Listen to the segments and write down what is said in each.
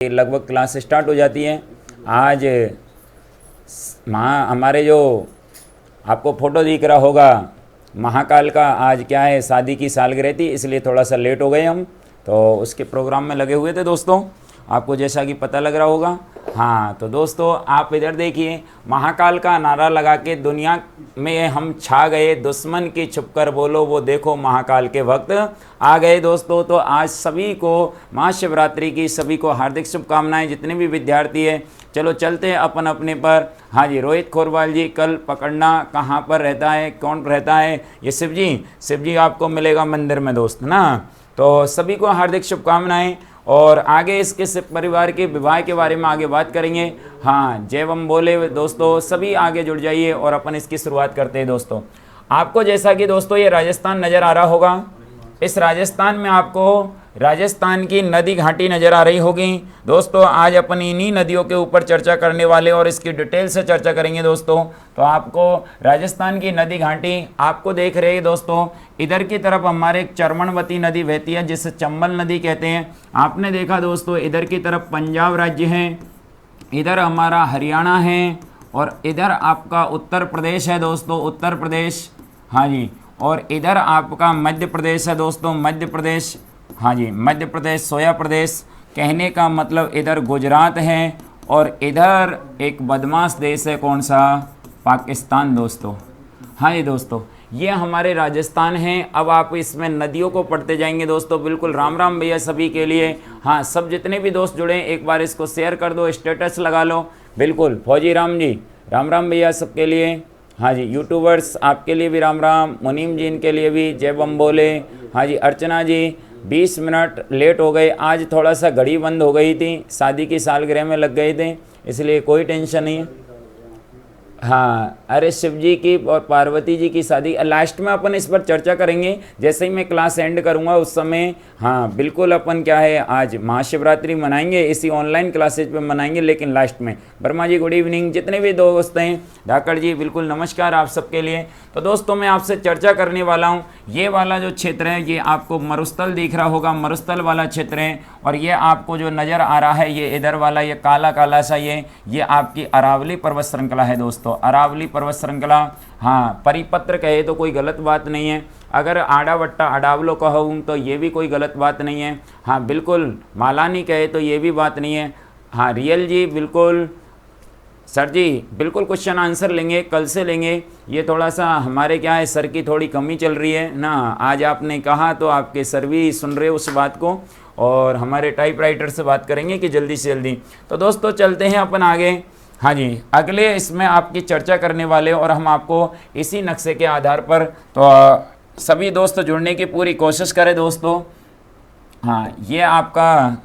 लगभग class start हो जाती है। आज हमारे जो आपको फ़ोटो दिख रहा होगा महाकाल का, आज क्या है शादी की सालगिरह थी, इसलिए थोड़ा सा लेट हो गए हम, तो उसके प्रोग्राम में लगे हुए थे दोस्तों, आपको जैसा कि पता लग रहा होगा। हाँ तो दोस्तों आप इधर देखिए, महाकाल का नारा लगा के दुनिया में हम छा गए, दुश्मन की छुपकर बोलो वो देखो महाकाल के वक्त आ गए दोस्तों। तो आज सभी को महाशिवरात्रि की सभी को हार्दिक शुभकामनाएं, जितने भी विद्यार्थी हैं। चलो चलते हैं अपन अपने पर। हाँ जी, रोहित खोरवाल जी, कल पकड़ना कहाँ पर रहता है, कौन रहता है? ये शिव जी आपको मिलेगा मंदिर में दोस्त ना। तो सभी को हार्दिक शुभकामनाएं, और आगे इसके शिव परिवार के विवाह के बारे में आगे बात करेंगे। हाँ जय बम बोले दोस्तों, सभी आगे जुड़ जाइए और अपन इसकी शुरुआत करते हैं दोस्तों। आपको जैसा कि दोस्तों ये राजस्थान नज़र आ रहा होगा, इस राजस्थान में आपको राजस्थान की नदी घाटी नज़र आ रही होगी दोस्तों। आज अपन इन्हीं नदियों के ऊपर चर्चा करने वाले और इसकी डिटेल से चर्चा करेंगे दोस्तों। तो आपको राजस्थान की नदी घाटी आपको देख रहे हैं दोस्तों, इधर की तरफ हमारे एक चर्मणवती नदी बहती है जिसे चंबल नदी कहते हैं। आपने देखा दोस्तों इधर की तरफ पंजाब राज्य है, इधर हमारा हरियाणा है, और इधर आपका उत्तर प्रदेश है दोस्तों, उत्तर प्रदेश। हाँ जी, और इधर आपका मध्य प्रदेश है दोस्तों, मध्य प्रदेश। हाँ जी, मध्य प्रदेश, सोया प्रदेश, कहने का मतलब इधर गुजरात है, और इधर एक बदमाश देश है, कौन सा? पाकिस्तान दोस्तों। हाँ जी दोस्तों, ये हमारे राजस्थान है। अब आप इसमें नदियों को पढ़ते जाएंगे दोस्तों। बिल्कुल राम राम भैया सभी के लिए। हाँ, सब जितने भी दोस्त जुड़े एक बार इसको शेयर कर दो, स्टेटस लगा लो। बिल्कुल फौजी राम जी, राम राम भैया सबके लिए। हाँ जी, यूट्यूबर्स आपके लिए भी राम राम, मुनीम जी इनके लिए भी जय बम बोले। हाँ जी, अर्चना जी 20 मिनट लेट हो गए, आज थोड़ा सा घड़ी बंद हो गई थी, शादी की सालगिरह में लग गए थे, इसलिए कोई टेंशन नहीं है। हाँ, अरे शिव जी की और पार्वती जी की शादी लास्ट में अपन इस पर चर्चा करेंगे, जैसे ही मैं क्लास एंड करूँगा उस समय। हाँ बिल्कुल, अपन क्या है आज महाशिवरात्रि मनाएंगे, इसी ऑनलाइन क्लासेज पे मनाएंगे, लेकिन लास्ट में। वर्मा जी गुड इवनिंग, जितने भी दोस्त हैं, धाकड़ जी बिल्कुल नमस्कार आप सबके लिए। तो दोस्तों मैं आपसे चर्चा करने वाला हूँ, ये वाला जो क्षेत्र है ये आपको मरुस्थल दिख रहा होगा, मरुस्थल वाला क्षेत्र है, और ये आपको जो नज़र आ रहा है ये इधर वाला ये काला काला सा ये आपकी अरावली पर्वत श्रृंखला है दोस्तों, अरावली पर्वत श्रृंखला। हाँ, परिपत्र कहे तो कोई गलत बात नहीं है, अगर आड़ावट्टा अडावलो कहूँ तो ये भी कोई गलत बात नहीं है। हाँ बिल्कुल, मालानी कहे तो ये भी बात नहीं है। हाँ रियल जी बिल्कुल, सर जी बिल्कुल क्वेश्चन आंसर लेंगे, कल से लेंगे। ये थोड़ा सा हमारे क्या है सर की थोड़ी कमी चल रही है ना, आज आपने कहा तो आपके सर भी सुन रहे उस बात को, और हमारे टाइपराइटर से बात करेंगे कि जल्दी से जल्दी। तो दोस्तों चलते हैं अपन आगे। हाँ जी, अगले इसमें आपकी चर्चा करने वाले, और हम आपको इसी नक्शे के आधार पर, तो सभी दोस्त जुड़ने की पूरी कोशिश करें दोस्तों। हाँ ये आपका,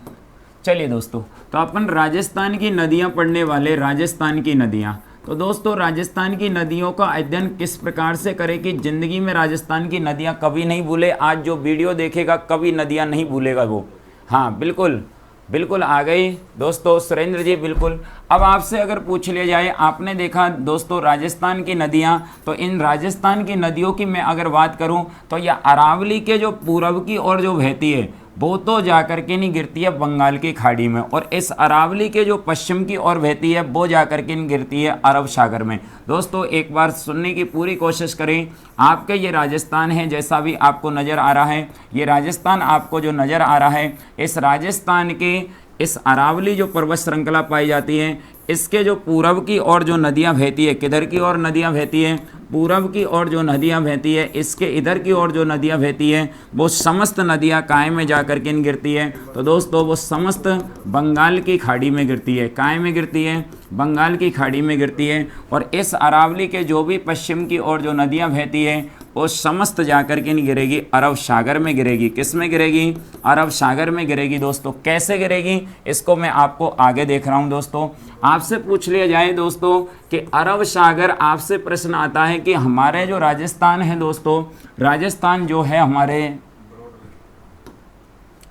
चलिए दोस्तों तो अपन राजस्थान की नदियाँ पढ़ने वाले, राजस्थान की नदियाँ। तो दोस्तों राजस्थान की नदियों का अध्ययन किस प्रकार से करें कि ज़िंदगी में राजस्थान की नदियाँ कभी नहीं भूले। आज जो वीडियो देखेगा कभी नदियाँ नहीं भूलेगा वो। हाँ बिल्कुल बिल्कुल आ गई दोस्तों, सुरेंद्र जी बिल्कुल। अब आपसे अगर पूछ लिया जाए, आपने देखा दोस्तों राजस्थान की नदियाँ, तो इन राजस्थान की नदियों की मैं अगर बात करूं तो यह अरावली के जो पूर्व की ओर जो बहती है वो तो जाकर के नहीं गिरती है बंगाल की खाड़ी में, और इस अरावली के जो पश्चिम की ओर बहती है वो जाकर के नहीं गिरती है अरब सागर में। दोस्तों एक बार सुनने की पूरी कोशिश करें। आपके ये राजस्थान है, जैसा भी आपको नज़र आ रहा है, ये राजस्थान आपको जो नज़र आ रहा है, इस राजस्थान के इस अरावली जो पर्वत श्रृंखला पाई जाती है, इसके जो पूर्व की ओर जो नदियाँ बहती है, किधर की ओर नदियाँ बहती है? पूर्व की ओर जो नदियाँ बहती है, इसके इधर की ओर जो नदियाँ बहती है, वो समस्त नदियाँ काय में जाकर के गिरती है? तो दोस्तों वो समस्त बंगाल की खाड़ी में गिरती है। काय में गिरती है? बंगाल की खाड़ी में गिरती है। और इस अरावली के जो भी पश्चिम की ओर जो नदियाँ बहती है वो समस्त जाकर के नहीं गिरेगी, अरब सागर में गिरेगी। किस में गिरेगी? अरब सागर में गिरेगी दोस्तों। कैसे गिरेगी इसको मैं आपको आगे देख रहा हूँ दोस्तों। आपसे पूछ लिया जाए दोस्तों कि अरब सागर, आपसे प्रश्न आता है कि हमारे जो राजस्थान है दोस्तों, राजस्थान जो है हमारे,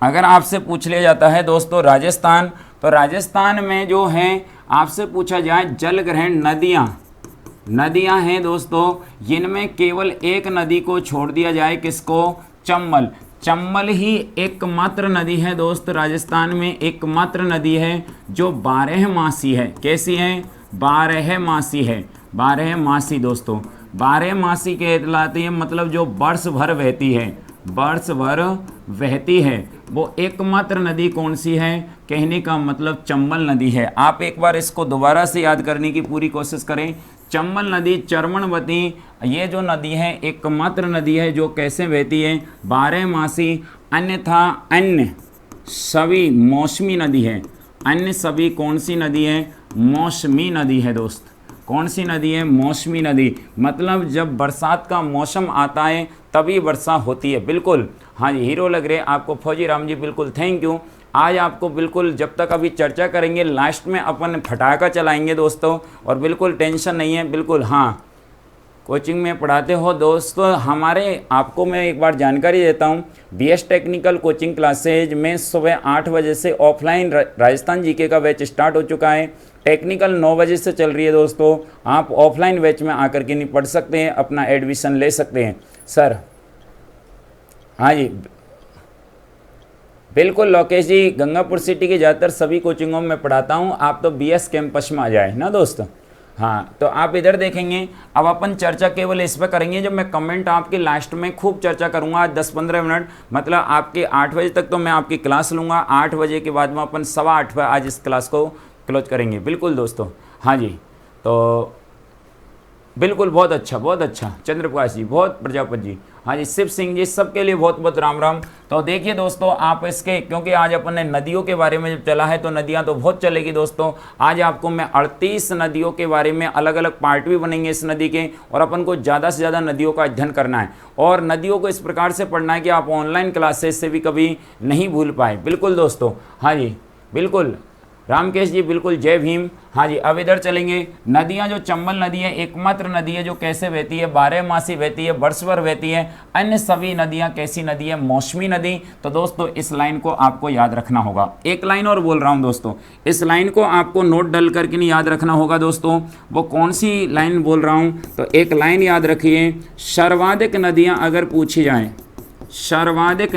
अगर आपसे पूछ लिया जाता है दोस्तों राजस्थान, तो राजस्थान में जो है आपसे पूछा जाए जल ग्रहण नदियाँ हैं दोस्तों, जिनमें केवल एक नदी को छोड़ दिया जाए, किसको? चंबल। चंबल ही एकमात्र नदी है दोस्त, राजस्थान में एकमात्र नदी है जो 12 मासी है। कैसी है? 12 मासी है, 12 मासी दोस्तों, 12 मासी कहलाती है, मतलब जो वर्ष भर बहती है, वर्ष भर बहती है। वो एकमात्र नदी कौन सी है? कहने का मतलब चंबल नदी है। आप एक बार इसको दोबारा से याद करने की पूरी कोशिश करें। चंबल नदी चर्मणवती, ये जो नदी है एकमात्र नदी है जो कैसे बहती है? 12 मासी। अन्यथा अन्य सभी मौसमी नदी है। अन्य सभी कौन सी नदी है? मौसमी नदी है दोस्त। कौन सी नदी है? मौसमी नदी। मतलब जब बरसात का मौसम आता है तभी वर्षा होती है। बिल्कुल, हाँ जी, हीरो लग रहे आपको फौजी राम जी, बिल्कुल थैंक यू। आज आपको बिल्कुल जब तक अभी चर्चा करेंगे लास्ट में अपन फटाका चलाएंगे दोस्तों, और बिल्कुल टेंशन नहीं है। बिल्कुल हाँ, कोचिंग में पढ़ाते हो दोस्तों हमारे, आपको मैं एक बार जानकारी देता हूँ। बीएस टेक्निकल कोचिंग क्लासेज में सुबह 8 बजे से ऑफलाइन राजस्थान जीके का बैच स्टार्ट हो चुका है। टेक्निकल 9 बजे से चल रही है दोस्तों। आप ऑफलाइन बैच में आकर के नहीं पढ़ सकते हैं, अपना एडमिशन ले सकते हैं सर। हाँ जी बिल्कुल लोकेश जी, गंगापुर सिटी की ज़्यादातर सभी कोचिंगों में पढ़ाता हूँ। आप तो बीएस कैंपस में आ जाए ना दोस्तों। हाँ, तो आप इधर देखेंगे। अब अपन चर्चा केवल इस पर करेंगे जब मैं कमेंट आपके लास्ट में खूब चर्चा करूँगा। आज 10-15 मिनट, मतलब आपके 8 बजे तक तो मैं आपकी क्लास लूँगा। 8 बजे के बाद में अपन 8:15 पर आज इस क्लास को क्लोज करेंगे। बिल्कुल दोस्तों, हाँ जी, तो बिल्कुल बहुत अच्छा चंद्रप्रकाश जी, बहुत प्रजापति जी, हाँ जी, शिव सिंह जी, सबके लिए बहुत बहुत राम राम। तो देखिए दोस्तों, आप इसके, क्योंकि आज अपन ने नदियों के बारे में जब चला है तो नदियां तो बहुत चलेगी दोस्तों। आज आपको मैं 38 नदियों के बारे में अलग अलग पार्ट भी बनेंगे इस नदी के, और अपन को ज़्यादा से ज़्यादा नदियों का अध्ययन करना है, और नदियों को इस प्रकार से पढ़ना है कि आप ऑनलाइन क्लासेस से भी कभी नहीं भूल पाए। बिल्कुल दोस्तों, हाँ जी बिल्कुल, रामकेश जी बिल्कुल, जय भीम। हाँ जी, अब इधर चलेंगे। नदियाँ, जो चंबल नदी है एकमात्र नदी है जो कैसे बहती है? 12 मासी बहती है, वर्ष भर बहती है। अन्य सभी नदियाँ कैसी नदी है? मौसमी नदी। तो दोस्तों इस लाइन को आपको याद रखना होगा। एक लाइन और बोल रहा हूँ दोस्तों, इस लाइन को आपको नोट डल करके नहीं याद रखना होगा दोस्तों। वो कौन सी लाइन बोल रहा हूँ? तो एक लाइन याद रखिए, सर्वाधिक नदियाँ अगर पूछी जाएँ, सर्वाधिक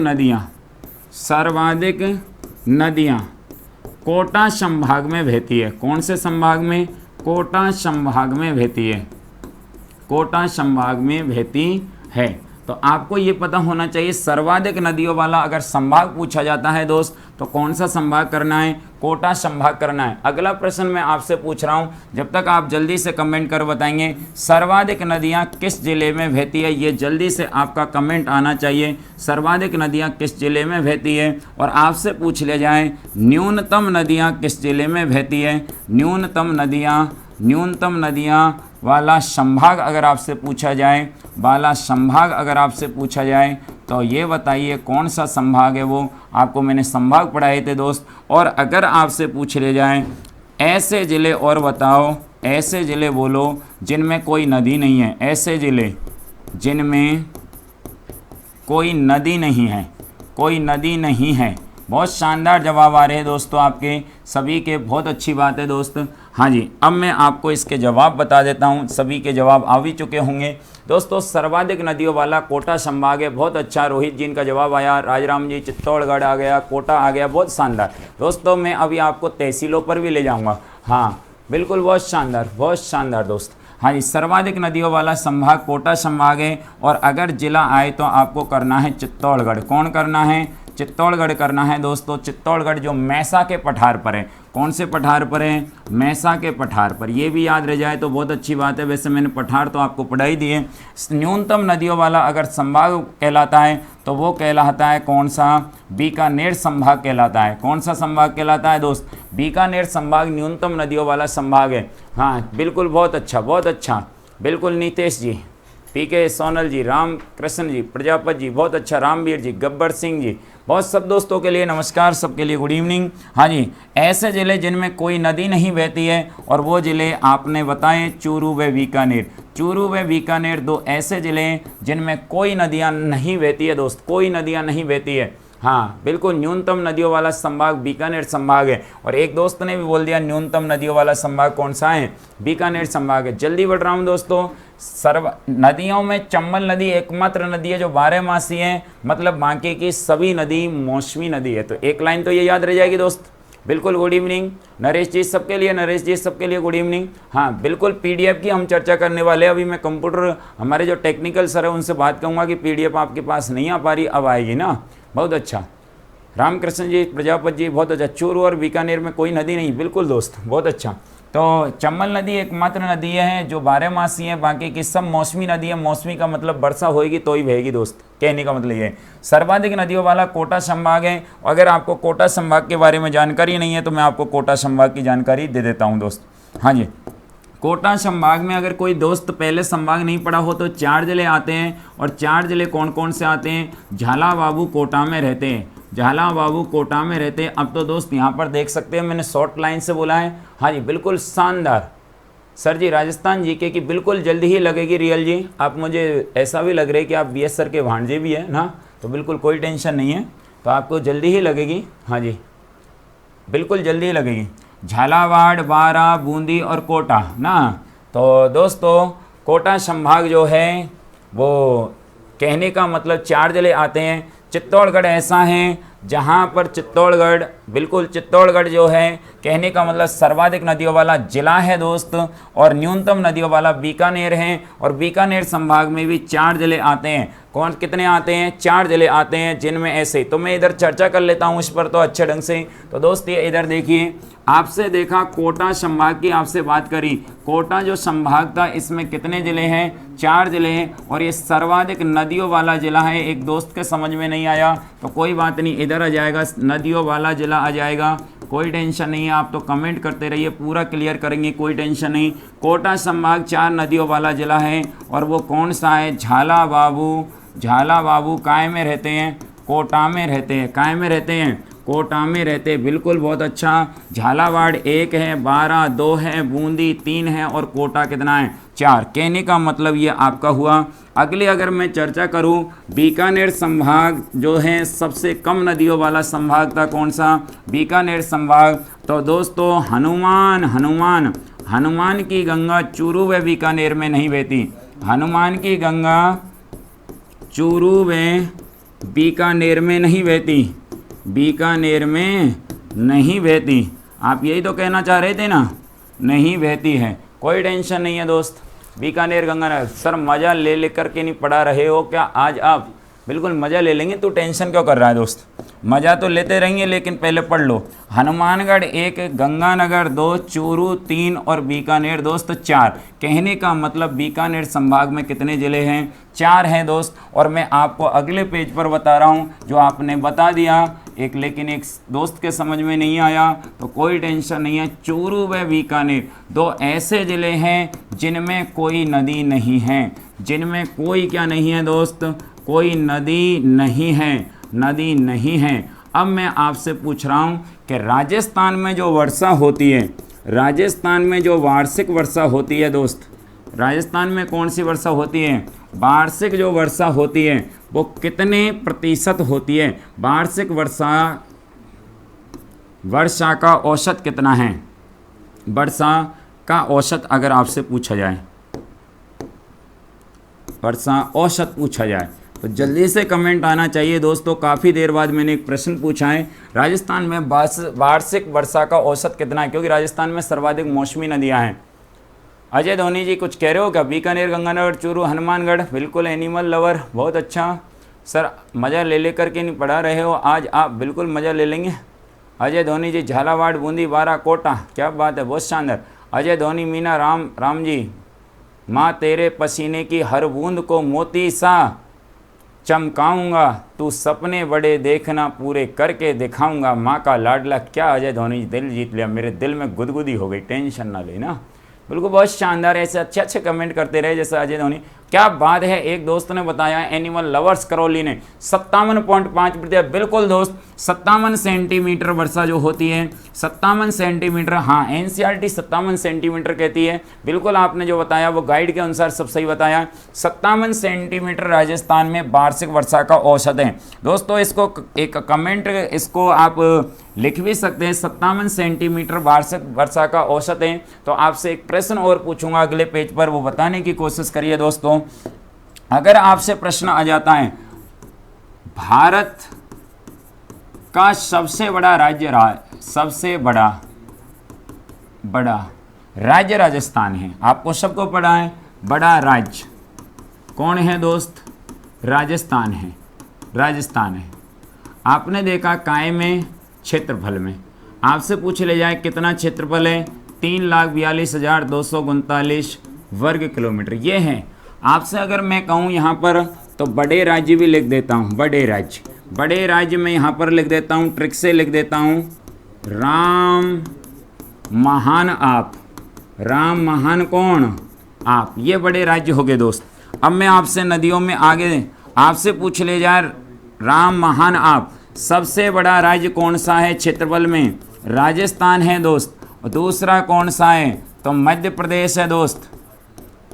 नदियाँ कोटा संभाग में बहती है। कौन से संभाग में? कोटा संभाग में बहती है, कोटा संभाग में बहती है। तो आपको ये पता होना चाहिए, सर्वाधिक नदियों वाला अगर संभाग पूछा जाता है दोस्त तो कौन सा संभाग करना है? कोटा संभाग करना है। अगला प्रश्न मैं आपसे पूछ रहा हूँ, जब तक आप जल्दी से कमेंट कर बताएंगे सर्वाधिक नदियाँ किस जिले में बहती है। ये जल्दी से आपका कमेंट आना चाहिए, सर्वाधिक नदियाँ किस जिले में बहती है। और आपसे पूछ लिया जाए न्यूनतम नदियाँ किस जिले में बहती है। न्यूनतम नदियाँ वाला संभाग अगर आपसे पूछा जाए, तो ये बताइए कौन सा संभाग है वो। आपको मैंने संभाग पढ़ाए थे दोस्त। और अगर आपसे पूछ ले जाए ऐसे ज़िले और बताओ, ऐसे ज़िले बोलो जिनमें कोई नदी नहीं है, ऐसे ज़िले जिनमें कोई नदी नहीं है। बहुत शानदार जवाब आ रहे हैं दोस्तों आपके सभी के, बहुत अच्छी बात है दोस्त। हाँ जी, अब मैं आपको इसके जवाब बता देता हूँ, सभी के जवाब आ भी चुके होंगे दोस्तों। सर्वाधिक नदियों वाला कोटा संभाग है। बहुत अच्छा, रोहित जी इनका जवाब आया। राजराम जी, चित्तौड़गढ़ आ गया, कोटा आ गया, बहुत शानदार दोस्तों। मैं अभी आपको तहसीलों पर भी ले जाऊँगा। हाँ बिल्कुल, बहुत शानदार दोस्त। हाँ जी, सर्वाधिक नदियों वाला संभाग कोटा संभाग है। और अगर जिला आए तो आपको करना है चित्तौड़गढ़। कौन करना है? चित्तौड़गढ़ करना है दोस्तों। चित्तौड़गढ़ जो मैसा के पठार पर है। कौन से पठार पर है? मैसा के पठार पर। ये भी याद रह जाए तो बहुत अच्छी बात है। वैसे मैंने पठार तो आपको पढ़ा ही दिए। न्यूनतम नदियों वाला अगर संभाग कहलाता है तो वो कहलाता है कौन सा? बीकानेर संभाग कहलाता है। कौन सा संभाग कहलाता है दोस्त? बीकानेर संभाग न्यूनतम नदियों वाला संभाग है। हाँ बिल्कुल, बहुत अच्छा बिल्कुल। नीतेश जी, पीके सोनल जी, राम कृष्ण जी, प्रजापति जी, बहुत अच्छा। रामवीर जी, गब्बर सिंह जी, बहुत सब दोस्तों के लिए नमस्कार, सबके लिए गुड इवनिंग। हाँ जी, ऐसे ज़िले जिनमें कोई नदी नहीं बहती है, और वो ज़िले आपने बताए चूरू व बीकानेर। चूरू व बीकानेर दो ऐसे ज़िले जिनमें कोई नदियाँ नहीं बहती है दोस्त, कोई नदियाँ नहीं बहती है। हाँ बिल्कुल, न्यूनतम नदियों वाला संभाग बीकानेर संभाग है। और एक दोस्त ने भी बोल दिया न्यूनतम नदियों वाला संभाग कौन सा है, बीकानेर संभाग है। जल्दी बढ़ रहा हूँ दोस्तों। सर्व नदियों में चंबल नदी एकमात्र नदी है जो 12 मासी है, मतलब बाकी की सभी नदी मौसमी नदी है। तो एक लाइन तो ये याद रह जाएगी दोस्त। बिल्कुल, गुड इवनिंग नरेश जी सबके लिए, नरेश जी सबके लिए गुड इवनिंग। हाँ बिल्कुल, पीडीएफ की हम चर्चा करने वाले हैं। अभी मैं कंप्यूटर, हमारे जो टेक्निकल सर है उनसे बात करूँगा कि पीडीएफ आपके पास नहीं आ पा रही, अब आएगी ना। बहुत अच्छा, रामकृष्ण जी, प्रजापति जी, बहुत अच्छा। चूरू और बीकानेर में कोई नदी नहीं, बिल्कुल दोस्त, बहुत अच्छा। तो चंबल नदी एकमात्र नदी है जो 12 मासी है, बाकी की सब मौसमी नदी है। मौसमी का मतलब वर्षा होएगी तो ही बहेगी दोस्त, कहने का मतलब ये है। सर्वाधिक नदियों वाला कोटा संभाग है। अगर आपको कोटा संभाग के बारे में जानकारी नहीं है तो मैं आपको कोटा संभाग की जानकारी दे देता हूँ दोस्त। हाँ जी, कोटा संभाग में अगर कोई दोस्त पहले संभाग नहीं पढ़ा हो तो 4 जिले आते हैं। और 4 जिले कौन कौन से आते हैं, झालावाबू कोटा में रहते हैं, झालावाबू कोटा में रहते हैं। अब तो दोस्त यहाँ पर देख सकते हैं, मैंने शॉर्ट लाइन से बोला है। हाँ जी बिल्कुल शानदार सर जी, राजस्थान जीके की बिल्कुल जल्दी ही लगेगी रियल जी। आप मुझे ऐसा भी लग रहा है कि आप बीएस सर के भांजे भी हैं ना, तो बिल्कुल कोई टेंशन नहीं है, तो आपको जल्दी ही लगेगी। हाँ जी बिल्कुल जल्दी ही लगेगी। झालावाड़, बारा, बूंदी और कोटा ना। तो दोस्तों कोटा संभाग जो है वो कहने का मतलब 4 जिले आते हैं। चित्तौड़गढ़ ऐसा है जहाँ पर चित्तौड़गढ़, बिल्कुल चित्तौड़गढ़ जो है कहने का मतलब सर्वाधिक नदियों वाला जिला है दोस्त। और न्यूनतम नदियों वाला बीकानेर है। और बीकानेर संभाग में भी 4 जिले आते हैं। कौन कितने आते हैं, 4 जिले आते हैं, जिनमें ऐसे, तो मैं इधर चर्चा कर लेता हूँ इस पर तो अच्छे ढंग से। तो दोस्त ये इधर देखिए, आपसे देखा कोटा संभाग की आपसे बात करी। कोटा जो संभाग था इसमें कितने जिले हैं, 4 जिले हैं। और ये सर्वाधिक नदियों वाला जिला है। एक दोस्त के समझ में नहीं आया तो कोई बात नहीं, इधर आ जाएगा, नदियों वाला जिला आ जाएगा, कोई टेंशन नहीं है। आप तो कमेंट करते रहिए, पूरा क्लियर करेंगे, कोई टेंशन नहीं। कोटा संभाग 4 नदियों वाला जिला है। और वो कौन सा है, झालावाबू। झालावाबू काय में रहते हैं, कोटा में रहते हैं, काय में रहते हैं, कोटा में रहते हैं। बिल्कुल बहुत अच्छा। झालावाड़ 1 है, बारा 2 है, बूंदी 3 है और कोटा कितना है, 4। कहने का मतलब ये आपका हुआ। अगले अगर मैं चर्चा करूं, बीकानेर संभाग जो है सबसे कम नदियों वाला संभाग था, कौन सा, बीकानेर संभाग। तो दोस्तों हनुमान की गंगा चूरू व बीकानेर में नहीं बहती। हनुमान की गंगा चूरू व बीकानेर में नहीं बहती, बीकानेर में नहीं बहती। आप यही तो कहना चाह रहे थे ना, नहीं बहती है, कोई टेंशन नहीं है दोस्त। बीकानेर गंगा, सर मज़ा ले लेकर के नहीं पढ़ा रहे हो क्या आज आप, बिल्कुल मज़ा ले लेंगे, तू टेंशन क्यों कर रहा है दोस्त, मज़ा तो लेते रहेंगे लेकिन पहले पढ़ लो। हनुमानगढ़ 1, गंगानगर 2, चूरू 3 और बीकानेर दोस्त 4। कहने का मतलब बीकानेर संभाग में कितने ज़िले हैं, 4 हैं दोस्त। और मैं आपको अगले पेज पर बता रहा हूँ जो आपने बता दिया एक, लेकिन एक दोस्त के समझ में नहीं आया तो कोई टेंशन नहीं है। चूरू व बीकानेर 2 ऐसे ज़िले हैं जिनमें कोई नदी नहीं है, जिनमें कोई क्या नहीं है दोस्त, कोई नदी नहीं है, नदी नहीं है। अब मैं आपसे पूछ रहा हूँ कि राजस्थान में जो वर्षा होती है, राजस्थान में जो वार्षिक वर्षा होती है दोस्त, राजस्थान में कौन सी वर्षा होती है, वार्षिक जो वर्षा होती है वो कितने प्रतिशत होती है, वार्षिक वर्षा का औसत कितना है, वर्षा का औसत अगर आपसे पूछा जाए, वर्षा औसत पूछा जाए तो जल्दी से कमेंट आना चाहिए दोस्तों। काफ़ी देर बाद मैंने एक प्रश्न पूछा है, राजस्थान में वार्षिक वर्षा का औसत कितना है, क्योंकि राजस्थान में सर्वाधिक मौसमी नदियां हैं। अजय धोनी जी कुछ कह रहे हो क्या, बीकानेर, गंगानगर, चूरू, हनुमानगढ़, बिल्कुल एनिमल लवर, बहुत अच्छा सर, मज़ा ले लेकर के नहीं पढ़ा रहे हो आज आप, बिल्कुल मज़ा ले लेंगे। अजय धोनी जी, झालावाड़, बूंदी, बारा, कोटा, क्या बात है, बहुत शानदार। अजय धोनी, मीना राम जी, माँ तेरे पसीने की हर बूंद को मोती सा चमकाऊंगा, तू सपने बड़े देखना पूरे करके दिखाऊंगा, माँ का लाडला। क्या अजय धोनी दिल जीत लिया, मेरे दिल में गुदगुदी हो गई, टेंशन ना लेना, बिल्कुल बहुत शानदार। ऐसे अच्छे अच्छे कमेंट करते रहे जैसे अजय धोनी। क्या बात है, एक दोस्त ने बताया एनिमल लवर्स करौली ने 57.5%। बिल्कुल दोस्त, 57 सेंटीमीटर वर्षा जो होती है, 57 सेंटीमीटर, हाँ एनसीईआरटी 57 सेंटीमीटर कहती है। बिल्कुल आपने जो बताया वो गाइड के अनुसार सब सही बताया। 57 सेंटीमीटर राजस्थान में वार्षिक वर्षा का औसत है। दोस्तों इसको एक कमेंट, इसको आप लिख भी सकते हैं, 57 सेंटीमीटर वार्षिक वर्षा का औसत है। तो आपसे एक प्रश्न और पूछूंगा अगले पेज पर, वो बताने की कोशिश करिए दोस्तों। अगर आपसे प्रश्न आ जाता है भारत का सबसे बड़ा राज्य, सबसे बड़ा राज्य राजस्थान है, आपको सबको पढ़ा है, बड़ा राज्य कौन है दोस्त, राजस्थान है, राजस्थान है। आपने देखा काय में, क्षेत्रफल में। आपसे पूछ ले जाए कितना क्षेत्रफल है, 3,42,239 वर्ग किलोमीटर ये है। आपसे अगर मैं कहूँ यहाँ पर, तो बड़े राज्य भी लिख देता हूँ, बड़े राज्य में यहाँ पर लिख देता हूँ, ट्रिक से लिख देता हूँ, राम महान आप, राम महान कौन, आप, ये बड़े राज्य हो गए दोस्त। अब मैं आपसे नदियों में आगे आपसे पूछ ले जाए, राम महान आप, सबसे बड़ा राज्य कौन सा है क्षेत्रफल में, राजस्थान है दोस्त। और दूसरा कौन सा है, तो मध्य प्रदेश है दोस्त।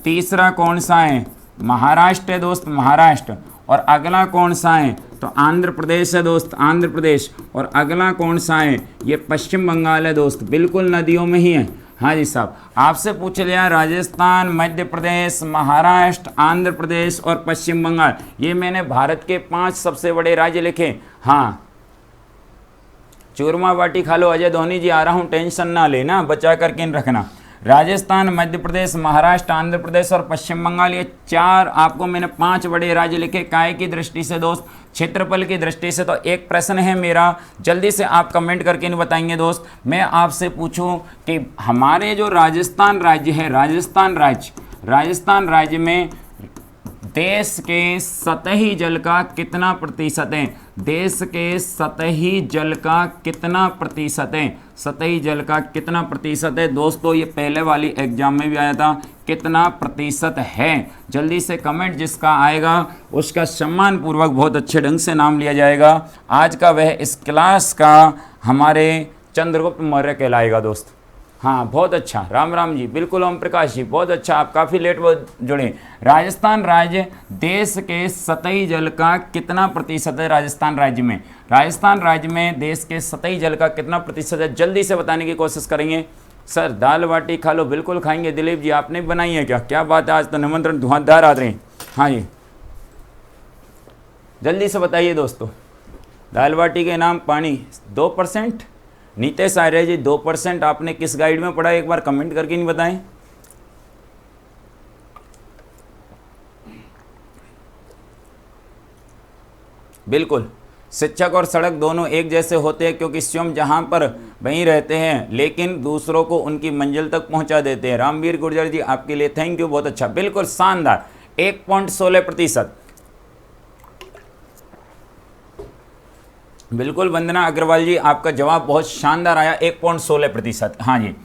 तीसरा कौन सा है, महाराष्ट्र है दोस्त, महाराष्ट्र। और अगला कौन सा है, तो आंध्र प्रदेश है दोस्त, आंध्र प्रदेश। और अगला कौन सा है, ये पश्चिम बंगाल है दोस्त। बिल्कुल नदियों में ही है। हाँ जी साहब, आपसे पूछ लिया राजस्थान, मध्य प्रदेश, महाराष्ट्र, आंध्र प्रदेश और पश्चिम बंगाल, ये मैंने भारत के 5 सबसे बड़े राज्य लिखे। हाँ, चूरमा बाटी खा लो अजय धोनी जी, आ रहा हूँ, टेंशन ना लेना, बचा करके रखना। राजस्थान, मध्य प्रदेश, महाराष्ट्र, आंध्र प्रदेश और पश्चिम बंगाल, ये 4 आपको मैंने 5 बड़े राज्य लिखे। काय की दृष्टि से दोस्त, क्षेत्रफल की दृष्टि से। तो एक प्रश्न है मेरा, जल्दी से आप कमेंट करके नहीं बताएंगे दोस्त। मैं आपसे पूछूं कि हमारे जो राजस्थान राज्य है, राजस्थान राज्य में देश के सतही जल का कितना प्रतिशत है, देश के सतही जल का कितना प्रतिशत है, सतही जल का कितना प्रतिशत है दोस्तों, ये पहले वाली एग्जाम में भी आया था, कितना प्रतिशत है। जल्दी से कमेंट जिसका आएगा उसका सम्मान पूर्वक बहुत अच्छे ढंग से नाम लिया जाएगा। आज का वह इस क्लास का हमारे चंद्रगुप्त मौर्य कहलाएगा दोस्त। हाँ बहुत अच्छा, राम राम जी, बिल्कुल ओम प्रकाश जी, बहुत अच्छा, आप काफ़ी लेट जुड़े। राजस्थान राज्य देश के सतही जल का कितना प्रतिशत है, राजस्थान राज्य में देश के सतही जल का कितना प्रतिशत है, जल्दी से बताने की कोशिश करेंगे। सर दाल बाटी खा लो, बिल्कुल खाएंगे। दिलीप जी आपने बनाई है क्या, क्या बात है, आज तो निमंत्रण धुआंधार आ रहे हैं। हाँ जी जल्दी से बताइए दोस्तों। दाल बाटी के नाम पानी 2%। नीतेश आर्य जी 2% आपने किस गाइड में पढ़ा, एक बार कमेंट करके नहीं बताएं। बिल्कुल, शिक्षक और सड़क दोनों एक जैसे होते हैं क्योंकि स्वयं जहां पर वहीं रहते हैं लेकिन दूसरों को उनकी मंजिल तक पहुंचा देते हैं। रामवीर गुर्जर जी आपके लिए थैंक यू, बहुत अच्छा, बिल्कुल शानदार, 1.16%। बिल्कुल वंदना अग्रवाल जी आपका जवाब बहुत शानदार आया, 1.16%। हाँ जी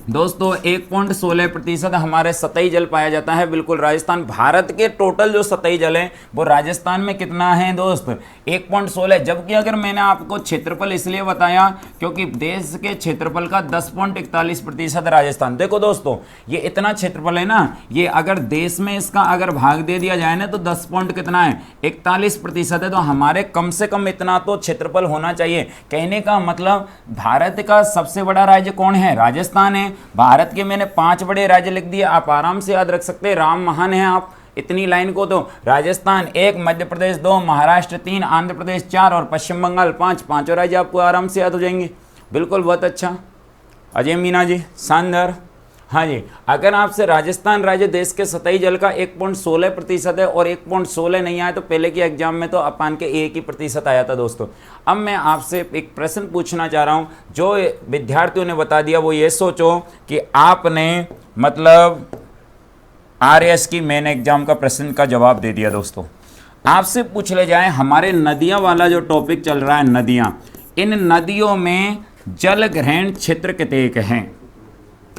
दोस्तों 1.16% हमारे सतही जल पाया जाता है। बिल्कुल राजस्थान, भारत के टोटल जो सतही जल है वो राजस्थान में कितना है दोस्त, 1.16। जबकि अगर मैंने आपको क्षेत्रफल इसलिए बताया क्योंकि देश के क्षेत्रफल का 10.41% राजस्थान। देखो दोस्तों ये इतना क्षेत्रफल है ना, ये अगर देश में इसका अगर भाग दे दिया जाए ना तो 10 पॉइंट कितना है, 41% है। तो हमारे कम से कम इतना तो क्षेत्रफल होना चाहिए। कहने का मतलब भारत का सबसे बड़ा राज्य कौन है, राजस्थान है। भारत के मैंने 5 बड़े राज्य लिख दिए, आप आराम से याद रख सकते हैं। राम महान है आप इतनी लाइन को, तो राजस्थान 1, मध्य प्रदेश 2, महाराष्ट्र 3, आंध्र प्रदेश 4 और पश्चिम बंगाल 5, पांचों राज्य आपको आराम से याद हो जाएंगे। बिल्कुल बहुत अच्छा अजय मीना जी, शानदार। हाँ जी, अगर आपसे राजस्थान राज्य देश के सतही जल का 1.16% है और 1.16 नहीं आया तो पहले के एग्जाम में तो अपान के 1 ही प्रतिशत आया था दोस्तों। अब मैं आपसे एक प्रश्न पूछना चाह रहा हूँ, जो विद्यार्थियों ने बता दिया वो ये सोचो कि आपने मतलब RS की मेन एग्जाम का प्रश्न का जवाब दे दिया। दोस्तों आपसे पूछ ले जाए हमारे नदियाँ वाला जो टॉपिक चल रहा है, नदियाँ, इन नदियों में जल ग्रहण क्षेत्र कितने हैं,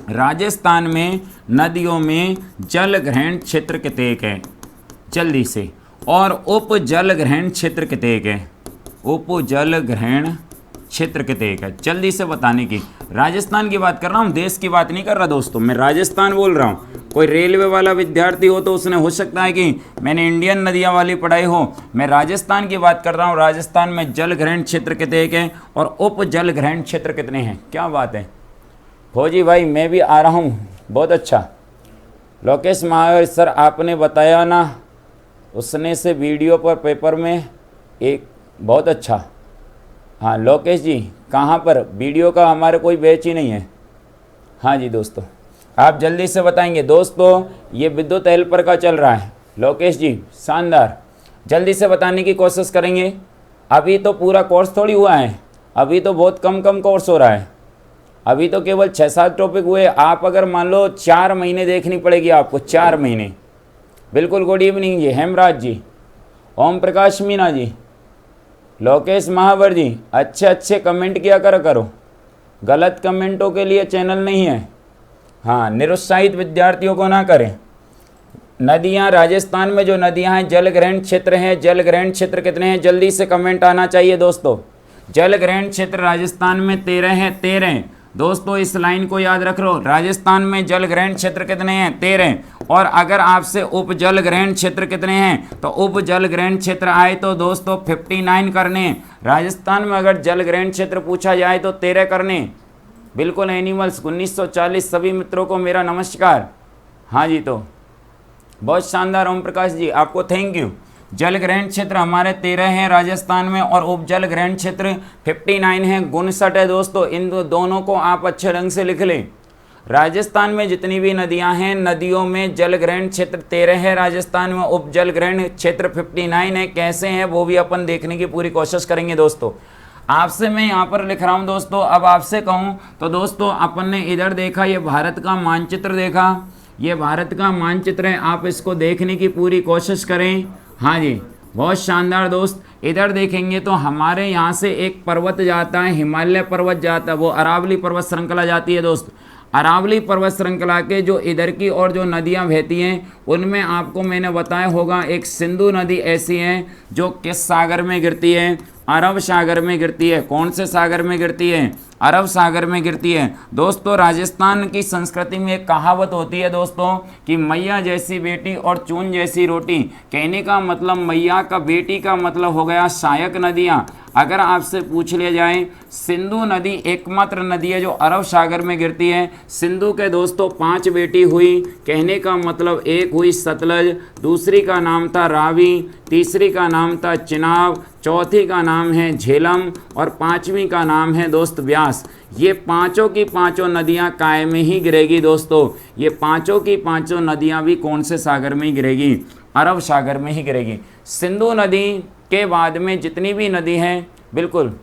राजस्थान में नदियों में जल ग्रहण क्षेत्र कितने है? जल्दी से। और उप जल ग्रहण क्षेत्र कितने है? उप जल ग्रहण क्षेत्र कितने है? जल्दी से बताने की। राजस्थान की बात कर रहा हूँ, देश की बात नहीं कर रहा दोस्तों, मैं राजस्थान बोल रहा हूँ। कोई रेलवे वाला विद्यार्थी हो तो उसने हो सकता है कि मैंने इंडियन नदियाँ वाली पढ़ाई हो, मैं राजस्थान की बात कर रहा हूँ। राजस्थान में जल ग्रहण क्षेत्र कितने हैं और उप जल ग्रहण क्षेत्र कितने हैं? क्या बात है फौजी भाई, मैं भी आ रहा हूँ, बहुत अच्छा। लोकेश महावर सर आपने बताया ना, उसने से वीडियो पर पेपर में एक, बहुत अच्छा। हाँ लोकेश जी, कहाँ पर? वीडियो का हमारे कोई बैच ही नहीं है। हाँ जी दोस्तों, आप जल्दी से बताएंगे। दोस्तों ये विद्युत हेल्पर का चल रहा है। लोकेश जी शानदार, जल्दी से बताने की कोशिश करेंगे। अभी तो पूरा कोर्स थोड़ी हुआ है, अभी तो बहुत कम कोर्स हो रहा है, अभी तो केवल 6-7 टॉपिक हुए। आप अगर मान लो 4 महीने देखनी पड़ेगी आपको, 4 महीने। बिल्कुल। गुड इवनिंग जी, हेमराज जी, ओम प्रकाश मीना जी, लोकेश महावर जी, अच्छे कमेंट किया करो, गलत कमेंटों के लिए चैनल नहीं है। हाँ, निरुत्साहित विद्यार्थियों को ना करें। नदियाँ, राजस्थान में जो नदियाँ हैं जल ग्रहण क्षेत्र हैं, जल ग्रहण क्षेत्र कितने हैं? जल्दी से कमेंट आना चाहिए दोस्तों। जल ग्रहण क्षेत्र राजस्थान में 13 हैं, 13। दोस्तों इस लाइन को याद रख लो, राजस्थान में जल ग्रहण क्षेत्र कितने हैं? 13। और अगर आपसे उप जल ग्रहण क्षेत्र कितने हैं तो उप जल ग्रहण क्षेत्र आए तो दोस्तों 59 करने। राजस्थान में अगर जल ग्रहण क्षेत्र पूछा जाए तो 13 करने। बिल्कुल। एनिमल्स 1940 सभी मित्रों को मेरा नमस्कार। हाँ जी, तो बहुत शानदार ओम प्रकाश जी, आपको थैंक यू। जल ग्रहण क्षेत्र हमारे 13 हैं राजस्थान में और उप जल ग्रहण क्षेत्र 59 है, 59 है दोस्तों। इन दोनों को आप अच्छे ढंग से लिख लें। राजस्थान में जितनी भी नदियां हैं, नदियों में जल ग्रहण क्षेत्र 13 है राजस्थान में, उप जल ग्रहण क्षेत्र 59 है। कैसे हैं वो भी अपन देखने की पूरी कोशिश करेंगे दोस्तों। आपसे मैं यहाँ पर लिख रहा हूँ दोस्तों। अब आपसे कहूँ तो दोस्तों अपन ने इधर देखा, ये भारत का मानचित्र देखा, ये भारत का मानचित्र है, आप इसको देखने की पूरी कोशिश करें। हाँ जी, बहुत शानदार दोस्त। इधर देखेंगे तो हमारे यहाँ से एक पर्वत जाता है, हिमालय पर्वत जाता है, वो अरावली पर्वत श्रृंखला जाती है दोस्त। अरावली पर्वत श्रृंखला के जो इधर की और जो नदियाँ बहती हैं उनमें आपको मैंने बताया होगा, एक सिंधु नदी ऐसी है जो किस सागर में गिरती है? अरब सागर में गिरती है। कौन से सागर में गिरती है? अरब सागर में गिरती है दोस्तों। राजस्थान की संस्कृति में एक कहावत होती है दोस्तों कि मैया जैसी बेटी और चून जैसी रोटी। कहने का मतलब मैया का, बेटी का मतलब हो गया सहायक नदियाँ। अगर आपसे पूछ लिया जाए, सिंधु नदी एकमात्र नदी है जो अरब सागर में गिरती है। सिंधु के दोस्तों 5 बेटी हुई। कहने का मतलब एक हुई सतलज, दूसरी का नाम था रावी, तीसरी का नाम था चिनाब, चौथी का नाम है झेलम और 5वीं का नाम है दोस्त व्यास। ये पांचों की पांचों नदियां काय में ही गिरेगी दोस्तों। ये पांचों की पांचों नदियां भी कौन से सागर में ही गिरेगी? अरब सागर में ही गिरेगी। सिंधु नदी के बाद में जितनी भी नदी हैं, बिल्कुल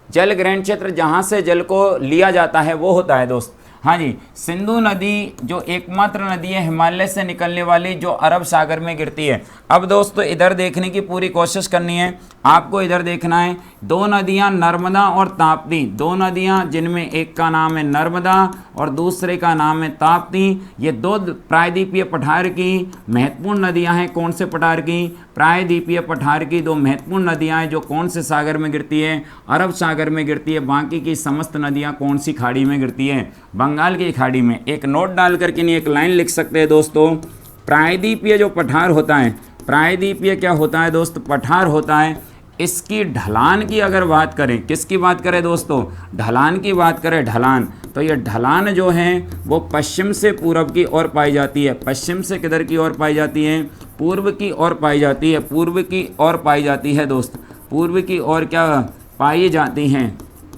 जल ग्रहण क्षेत्र जहाँ से जल को लिया जाता है वो होता है दोस्त। हाँ जी, सिंधु नदी जो एकमात्र नदी है हिमालय से निकलने वाली जो अरब सागर में गिरती है। अब दोस्तों इधर देखने की पूरी कोशिश करनी है आपको। इधर देखना है 2 नदियाँ नर्मदा और ताप्ती, 2 नदियाँ जिनमें एक का नाम है नर्मदा और दूसरे का नाम है ताप्ती। ये 2 प्रायद्वीपीय पठार की महत्वपूर्ण नदियाँ हैं। कौन से पठार की? प्रायद्वीपीय पठार की 2 महत्वपूर्ण नदियाँ हैं जो कौन से सागर में गिरती है? अरब सागर में गिरती है। बाकी की समस्त नदियाँ कौन सी खाड़ी में गिरती है? बंगाल की खाड़ी में। एक नोट डाल करके नहीं, एक लाइन लिख सकते हैं दोस्तों। प्रायद्वीपीय जो पठार होता है, प्रायद्वीपीय क्या होता है दोस्त? पठार होता है। इसकी ढलान की अगर बात करें, किसकी बात करें दोस्तों? ढलान की बात करें, ढलान, तो ये ढलान जो है वो पश्चिम से पूर्व की ओर पाई जाती है। पश्चिम से किधर की ओर पाई जाती है? पूर्व की ओर पाई जाती है। पूर्व की ओर पाई जाती है दोस्त। पूर्व की ओर क्या पाई जाती हैं?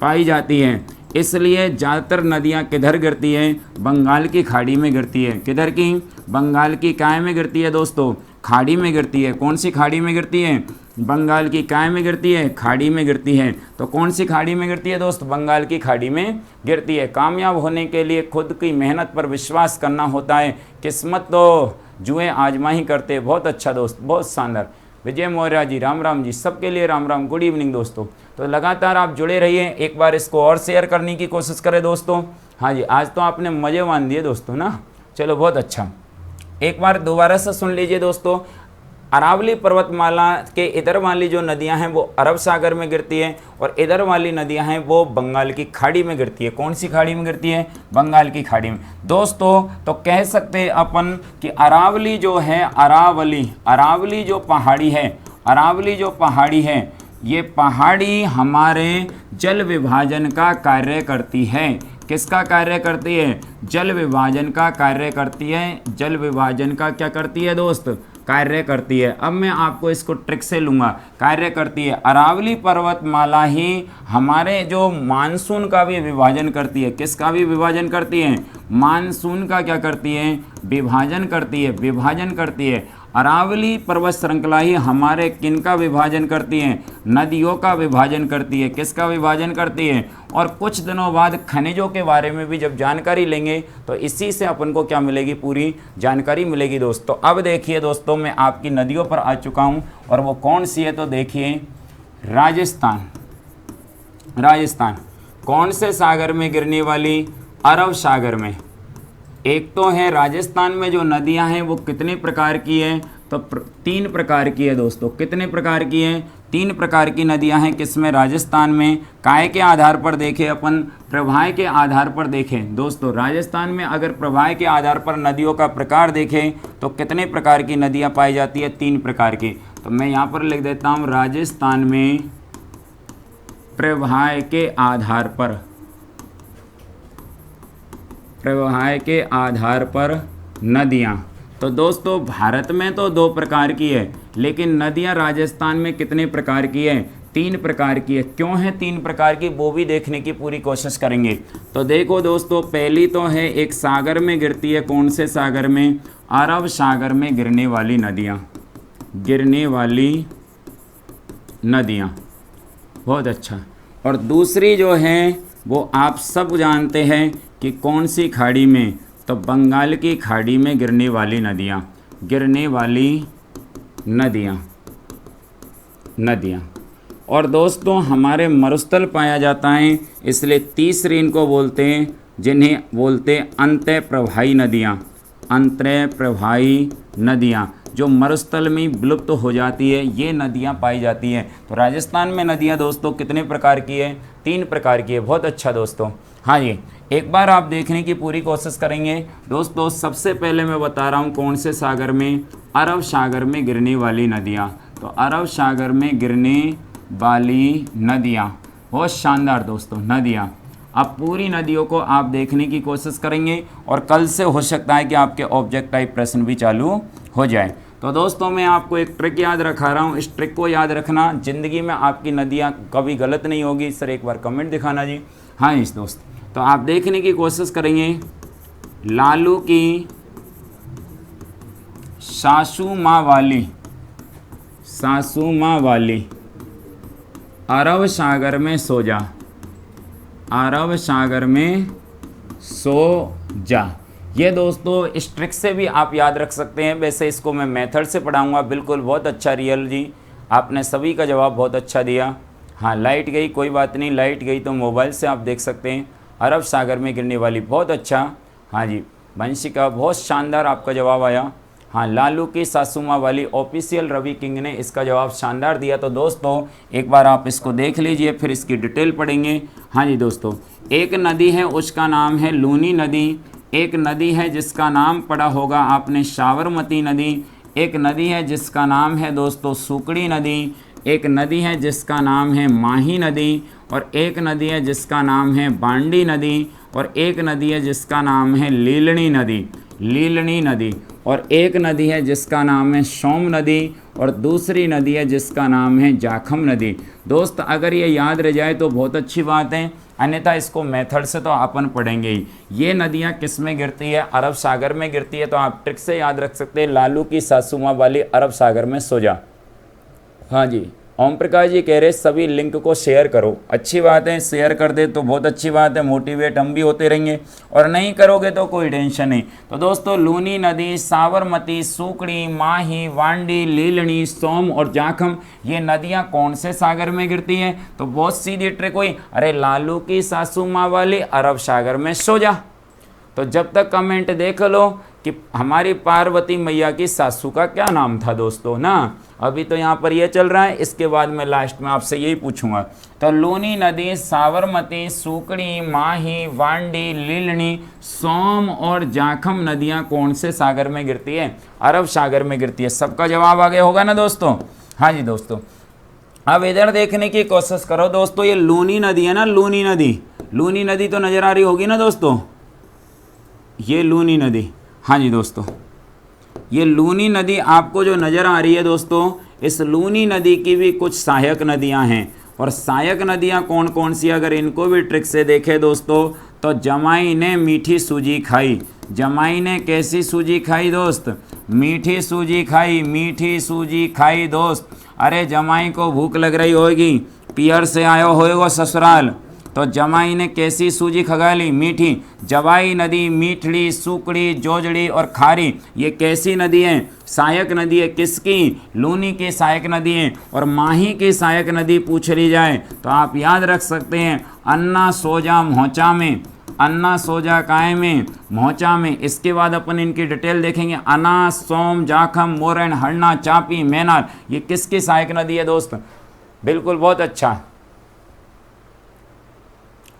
पाई जाती हैं। इसलिए ज़्यादातर नदियाँ किधर गिरती हैं? बंगाल की खाड़ी में गिरती है। किधर की? बंगाल की काय में गिरती है दोस्तों? खाड़ी में गिरती है। कौन सी खाड़ी में गिरती है? बंगाल की काय में गिरती है? खाड़ी में गिरती है। तो कौन सी खाड़ी में गिरती है दोस्त? बंगाल की खाड़ी में गिरती है। कामयाब होने के लिए खुद की मेहनत पर विश्वास करना होता है। किस्मत तो जुए आजमा ही करते। बहुत अच्छा दोस्त, बहुत शानदार। विजय मौर्य जी, राम राम जी, सबके लिए राम राम। गुड इवनिंग दोस्तों। तो लगातार आप जुड़े रहिए। एक बार इसको और शेयर करने की कोशिश करें दोस्तों। हाँ जी, आज तो आपने मज़े मान दिए दोस्तों ना। चलो बहुत अच्छा, एक बार दोबारा से सुन लीजिए दोस्तों। अरावली पर्वतमाला के इधर वाली जो नदियां हैं वो अरब सागर में गिरती है, और इधर वाली नदियां हैं वो बंगाल की खाड़ी में गिरती है। कौन सी खाड़ी में गिरती है? बंगाल की खाड़ी में दोस्तों। तो कह सकते हैं अपन कि अरावली जो है, अरावली जो पहाड़ी है, अरावली जो पहाड़ी है, ये पहाड़ी हमारे जल विभाजन का कार्य करती है। किसका कार्य करती है? जल विभाजन का कार्य करती है। जल विभाजन का क्या करती है दोस्त? कार्य करती है। अब मैं आपको इसको ट्रिक से लूँगा। कार्य करती है, अरावली पर्वतमाला ही हमारे जो मानसून का भी विभाजन करती है। किसका भी विभाजन करती है? मानसून का क्या करती है? विभाजन करती है, विभाजन करती है। अरावली पर्वत श्रृंखला ही हमारे किन का विभाजन करती है? नदियों का विभाजन करती है। किसका विभाजन करती है? और कुछ दिनों बाद खनिजों के बारे में भी जब जानकारी लेंगे तो इसी से अपन को क्या मिलेगी? पूरी जानकारी मिलेगी दोस्तों। अब देखिए दोस्तों, मैं आपकी नदियों पर आ चुका हूँ, और वो कौन सी है? तो देखिए, राजस्थान। राजस्थान कौन से सागर में गिरने वाली? अरब सागर में। एक तो है राजस्थान में जो नदियां हैं वो कितने प्रकार की है? तो 3 प्रकार की है दोस्तों। कितने प्रकार की है? 3 प्रकार की नदियां हैं। किसमें? राजस्थान में। काय के आधार पर देखें अपन? प्रवाह के आधार पर देखें दोस्तों। राजस्थान में अगर प्रवाह के आधार पर नदियों का प्रकार देखें तो कितने प्रकार की नदियाँ पाई जाती है? 3 प्रकार की। तो मैं यहाँ पर लिख देता हूँ, राजस्थान में प्रवाह के आधार पर, प्रवाह के आधार पर नदियाँ। तो दोस्तों भारत में तो 2 प्रकार की है, लेकिन नदियाँ राजस्थान में कितने प्रकार की है? 3 प्रकार की है। क्यों है 3 प्रकार की? वो भी देखने की पूरी कोशिश करेंगे। तो देखो दोस्तों, पहली तो है एक सागर में गिरती है। कौन से सागर में? अरब सागर में गिरने वाली नदियाँ, गिरने वाली नदियाँ। बहुत अच्छा। और दूसरी जो है वो आप सब जानते हैं कि कौन सी खाड़ी में? तो बंगाल की खाड़ी में गिरने वाली नदियाँ, गिरने वाली नदियाँ। और दोस्तों हमारे मरुस्थल पाया जाता है, इसलिए तीसरी इनको बोलते हैं, जिन्हें बोलते हैं अंतः प्रवाही नदियाँ। अंतः प्रवाही नदियाँ जो मरुस्थल में विलुप्त हो जाती है, ये नदियाँ पाई जाती हैं। तो राजस्थान में नदियाँ दोस्तों कितने प्रकार की है? 3 प्रकार की है। बहुत अच्छा दोस्तों। हाँ जी, एक बार आप देखने की पूरी कोशिश करेंगे दोस्तों। सबसे पहले मैं बता रहा हूँ कौन से सागर में? अरब सागर में गिरने वाली नदियाँ। तो अरब सागर में गिरने वाली नदियाँ, बहुत शानदार दोस्तों नदियाँ। अब पूरी नदियों को आप देखने की कोशिश करेंगे, और कल से हो सकता है कि आपके ऑब्जेक्ट टाइप प्रश्न भी चालू हो जाए। तो दोस्तों मैं आपको एक ट्रिक याद रखा रहा हूँ, इस ट्रिक को याद रखना, ज़िंदगी में आपकी नदियाँ कभी गलत नहीं होगी। सर एक बार कमेंट दिखाना जी। हाँ इस दोस्त, तो आप देखने की कोशिश करेंगे। लालू की सासू माँ वाली अरब सागर में सो जा, अरब सागर में सो जा। ये दोस्तों इस ट्रिक से भी आप याद रख सकते हैं। वैसे इसको मैं मेथड से पढ़ाऊंगा। बिल्कुल बहुत अच्छा रियल जी, आपने सभी का जवाब बहुत अच्छा दिया। हाँ लाइट गई, कोई बात नहीं, लाइट गई तो मोबाइल से आप देख सकते हैं। अरब सागर में गिरने वाली, बहुत अच्छा। हाँ जी वंशिका, बहुत शानदार आपका जवाब आया। हाँ लालू की सासू माँ वाली, ऑफिशियल रवि किंग ने इसका जवाब शानदार दिया। तो दोस्तों एक बार आप इसको देख लीजिए, फिर इसकी डिटेल पढ़ेंगे। हाँ जी दोस्तों, एक नदी है उसका नाम है लूनी नदी, एक नदी है जिसका नाम पढ़ा होगा आपने साबरमती नदी, एक नदी है जिसका नाम है दोस्तों सुकड़ी नदी, एक नदी है जिसका नाम है माही नदी, और एक नदी है जिसका नाम है बांडी नदी, और एक नदी है जिसका नाम है लीलनी नदी, और एक नदी है जिसका नाम है सोम नदी, और दूसरी नदी है जिसका नाम है जाखम नदी। दोस्त अगर ये याद रह जाए तो बहुत अच्छी बात है, अन्यथा इसको मेथड से तो अपन पढ़ेंगे ही। ये नदियाँ किस में गिरती है? अरब सागर में गिरती है। तो आप ट्रिक से याद रख सकते हैं, लालू की सासू माँ वाली अरब सागर में सो जा। हाँ जी ओम प्रकाश जी कह रहे सभी लिंक को शेयर करो। अच्छी बात है, शेयर कर दे तो बहुत अच्छी बात है, मोटिवेट हम भी होते रहेंगे, और नहीं करोगे तो कोई टेंशन नहीं। तो दोस्तों लूनी नदी, साबरमती, सूकड़ी, माही, वांडी, लीलनी, सोम और जाखम, ये नदियाँ कौन से सागर में गिरती हैं? तो बहुत सीधी ट्रिक हुई, अरे लालू की सासू माँ वाली अरब सागर में सो जा। तो जब तक कमेंट देख लो कि हमारी पार्वती मैया की सासू का क्या नाम था दोस्तों ना, अभी तो यहाँ पर ये चल रहा है, इसके बाद मैं लास्ट में आपसे यही पूछूंगा। तो लूनी नदी, साबरमती, सूकड़ी, माही, वांडी, लीलनी, सोम और जाखम नदियाँ कौन से सागर में गिरती है? अरब सागर में गिरती है। सबका जवाब आ गया होगा ना दोस्तों? हाँ जी दोस्तों, अब इधर देखने की कोशिश करो दोस्तों, ये लूनी नदी है ना, लूनी नदी, लूनी नदी तो नज़र आ रही होगी ना दोस्तों, ये लूनी नदी। हाँ जी दोस्तों, ये लूनी नदी आपको जो नज़र आ रही है दोस्तों, इस लूनी नदी की भी कुछ सहायक नदियां हैं। और सहायक नदियां कौन कौन सी, अगर इनको भी ट्रिक से देखें दोस्तों, तो जमाई ने मीठी सूजी खाई। जमाई ने कैसी सूजी खाई दोस्त? मीठी सूजी खाई, मीठी सूजी खाई दोस्त। अरे जमाई को भूख लग रही होगी, पियर से आयो होएगा ससुराल, तो जमाई ने कैसी सूजी खगा ली? मीठी। जवाई नदी, मीठड़ी, सूकड़ी, जोजड़ी और खारी, ये कैसी नदी है? सहायक नदी है। किसकी? लूनी की सहायक नदी है। और माही की सहायक नदी पूछ ली जाए तो आप याद रख सकते हैं, अन्ना सोजा मोचा में, अन्ना सोजा काय में, मोचा में। इसके बाद अपन इनकी डिटेल देखेंगे, अना, सोम, जाखम, मोरन, हरना, चापी, मैनार, ये किसकी सहायक नदी है दोस्त? बिल्कुल, बहुत अच्छा,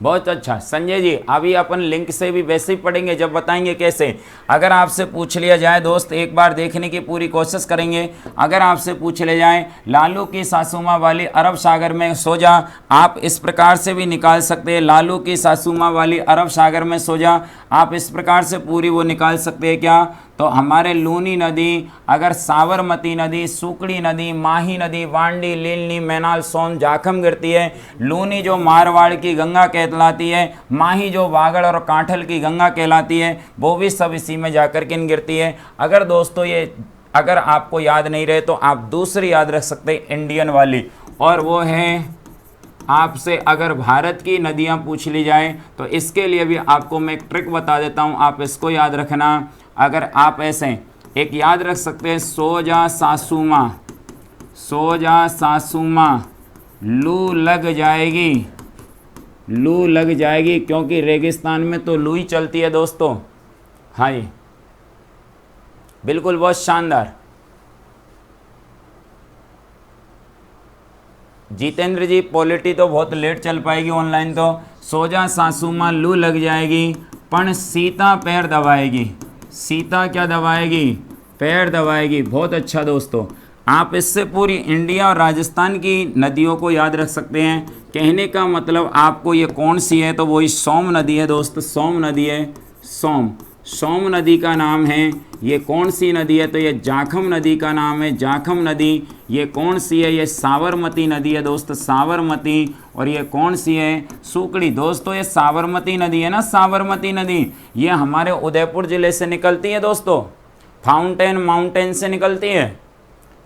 बहुत अच्छा संजय जी। अभी अपन लिंक से भी वैसे ही पढ़ेंगे जब बताएंगे कैसे। अगर आपसे पूछ लिया जाए दोस्त, एक बार देखने की पूरी कोशिश करेंगे, अगर आपसे पूछ लिया जाए लालू की सासू माँ वाली अरब सागर में सो जा, आप इस प्रकार से भी निकाल सकते हैं, लालू की सासू माँ वाली अरब सागर में सो जा, आप इस प्रकार से पूरी वो निकाल सकते हैं क्या? तो हमारे लूनी नदी, अगर साबरमती नदी, सूकड़ी नदी, माही नदी, वांडी, लीलनी, मैनाल, सोन, जाखम गिरती है। लूनी जो मारवाड़ की गंगा कहलाती है, माही जो वागड़ और कांठल की गंगा कहलाती है, वो भी सब इसी में जाकर किन गिरती है। अगर दोस्तों ये अगर आपको याद नहीं रहे तो आप दूसरी याद रख सकते हैं, इंडियन वाली, और वो है आपसे अगर भारत की नदियाँ पूछ ली जाए तो इसके लिए भी आपको मैं एक ट्रिक बता देता हूँ, आप इसको याद रखना। अगर आप ऐसे एक याद रख सकते हैं, सोजा सासुमा, सोजा सासुमा, लू लग जाएगी, लू लग जाएगी, क्योंकि रेगिस्तान में तो लू ही चलती है दोस्तों। हाँ जी बिल्कुल, बहुत शानदार। जितेंद्र जी, पॉलिटी तो बहुत लेट चल पाएगी ऑनलाइन, तो सोजा सासुमा लू लग जाएगी, पण सीता पैर दबाएगी। सीता क्या दबाएगी? पैर दबाएगी। बहुत अच्छा दोस्तों, आप इससे पूरी इंडिया और राजस्थान की नदियों को याद रख सकते हैं। कहने का मतलब आपको ये कौन सी है, तो वही सोम नदी है दोस्त, सोम नदी है, सोम, सोम नदी का नाम है। ये कौन सी नदी है, तो ये जाखम नदी का नाम है, जाखम नदी। ये कौन सी है, ये साबरमती नदी है दोस्त, साबरमती। और ये कौन सी है, सूकड़ी। दोस्तों ये साबरमती नदी है ना, साबरमती नदी, ये हमारे उदयपुर ज़िले से निकलती है दोस्तों, फाउंटेन माउंटेन से निकलती है,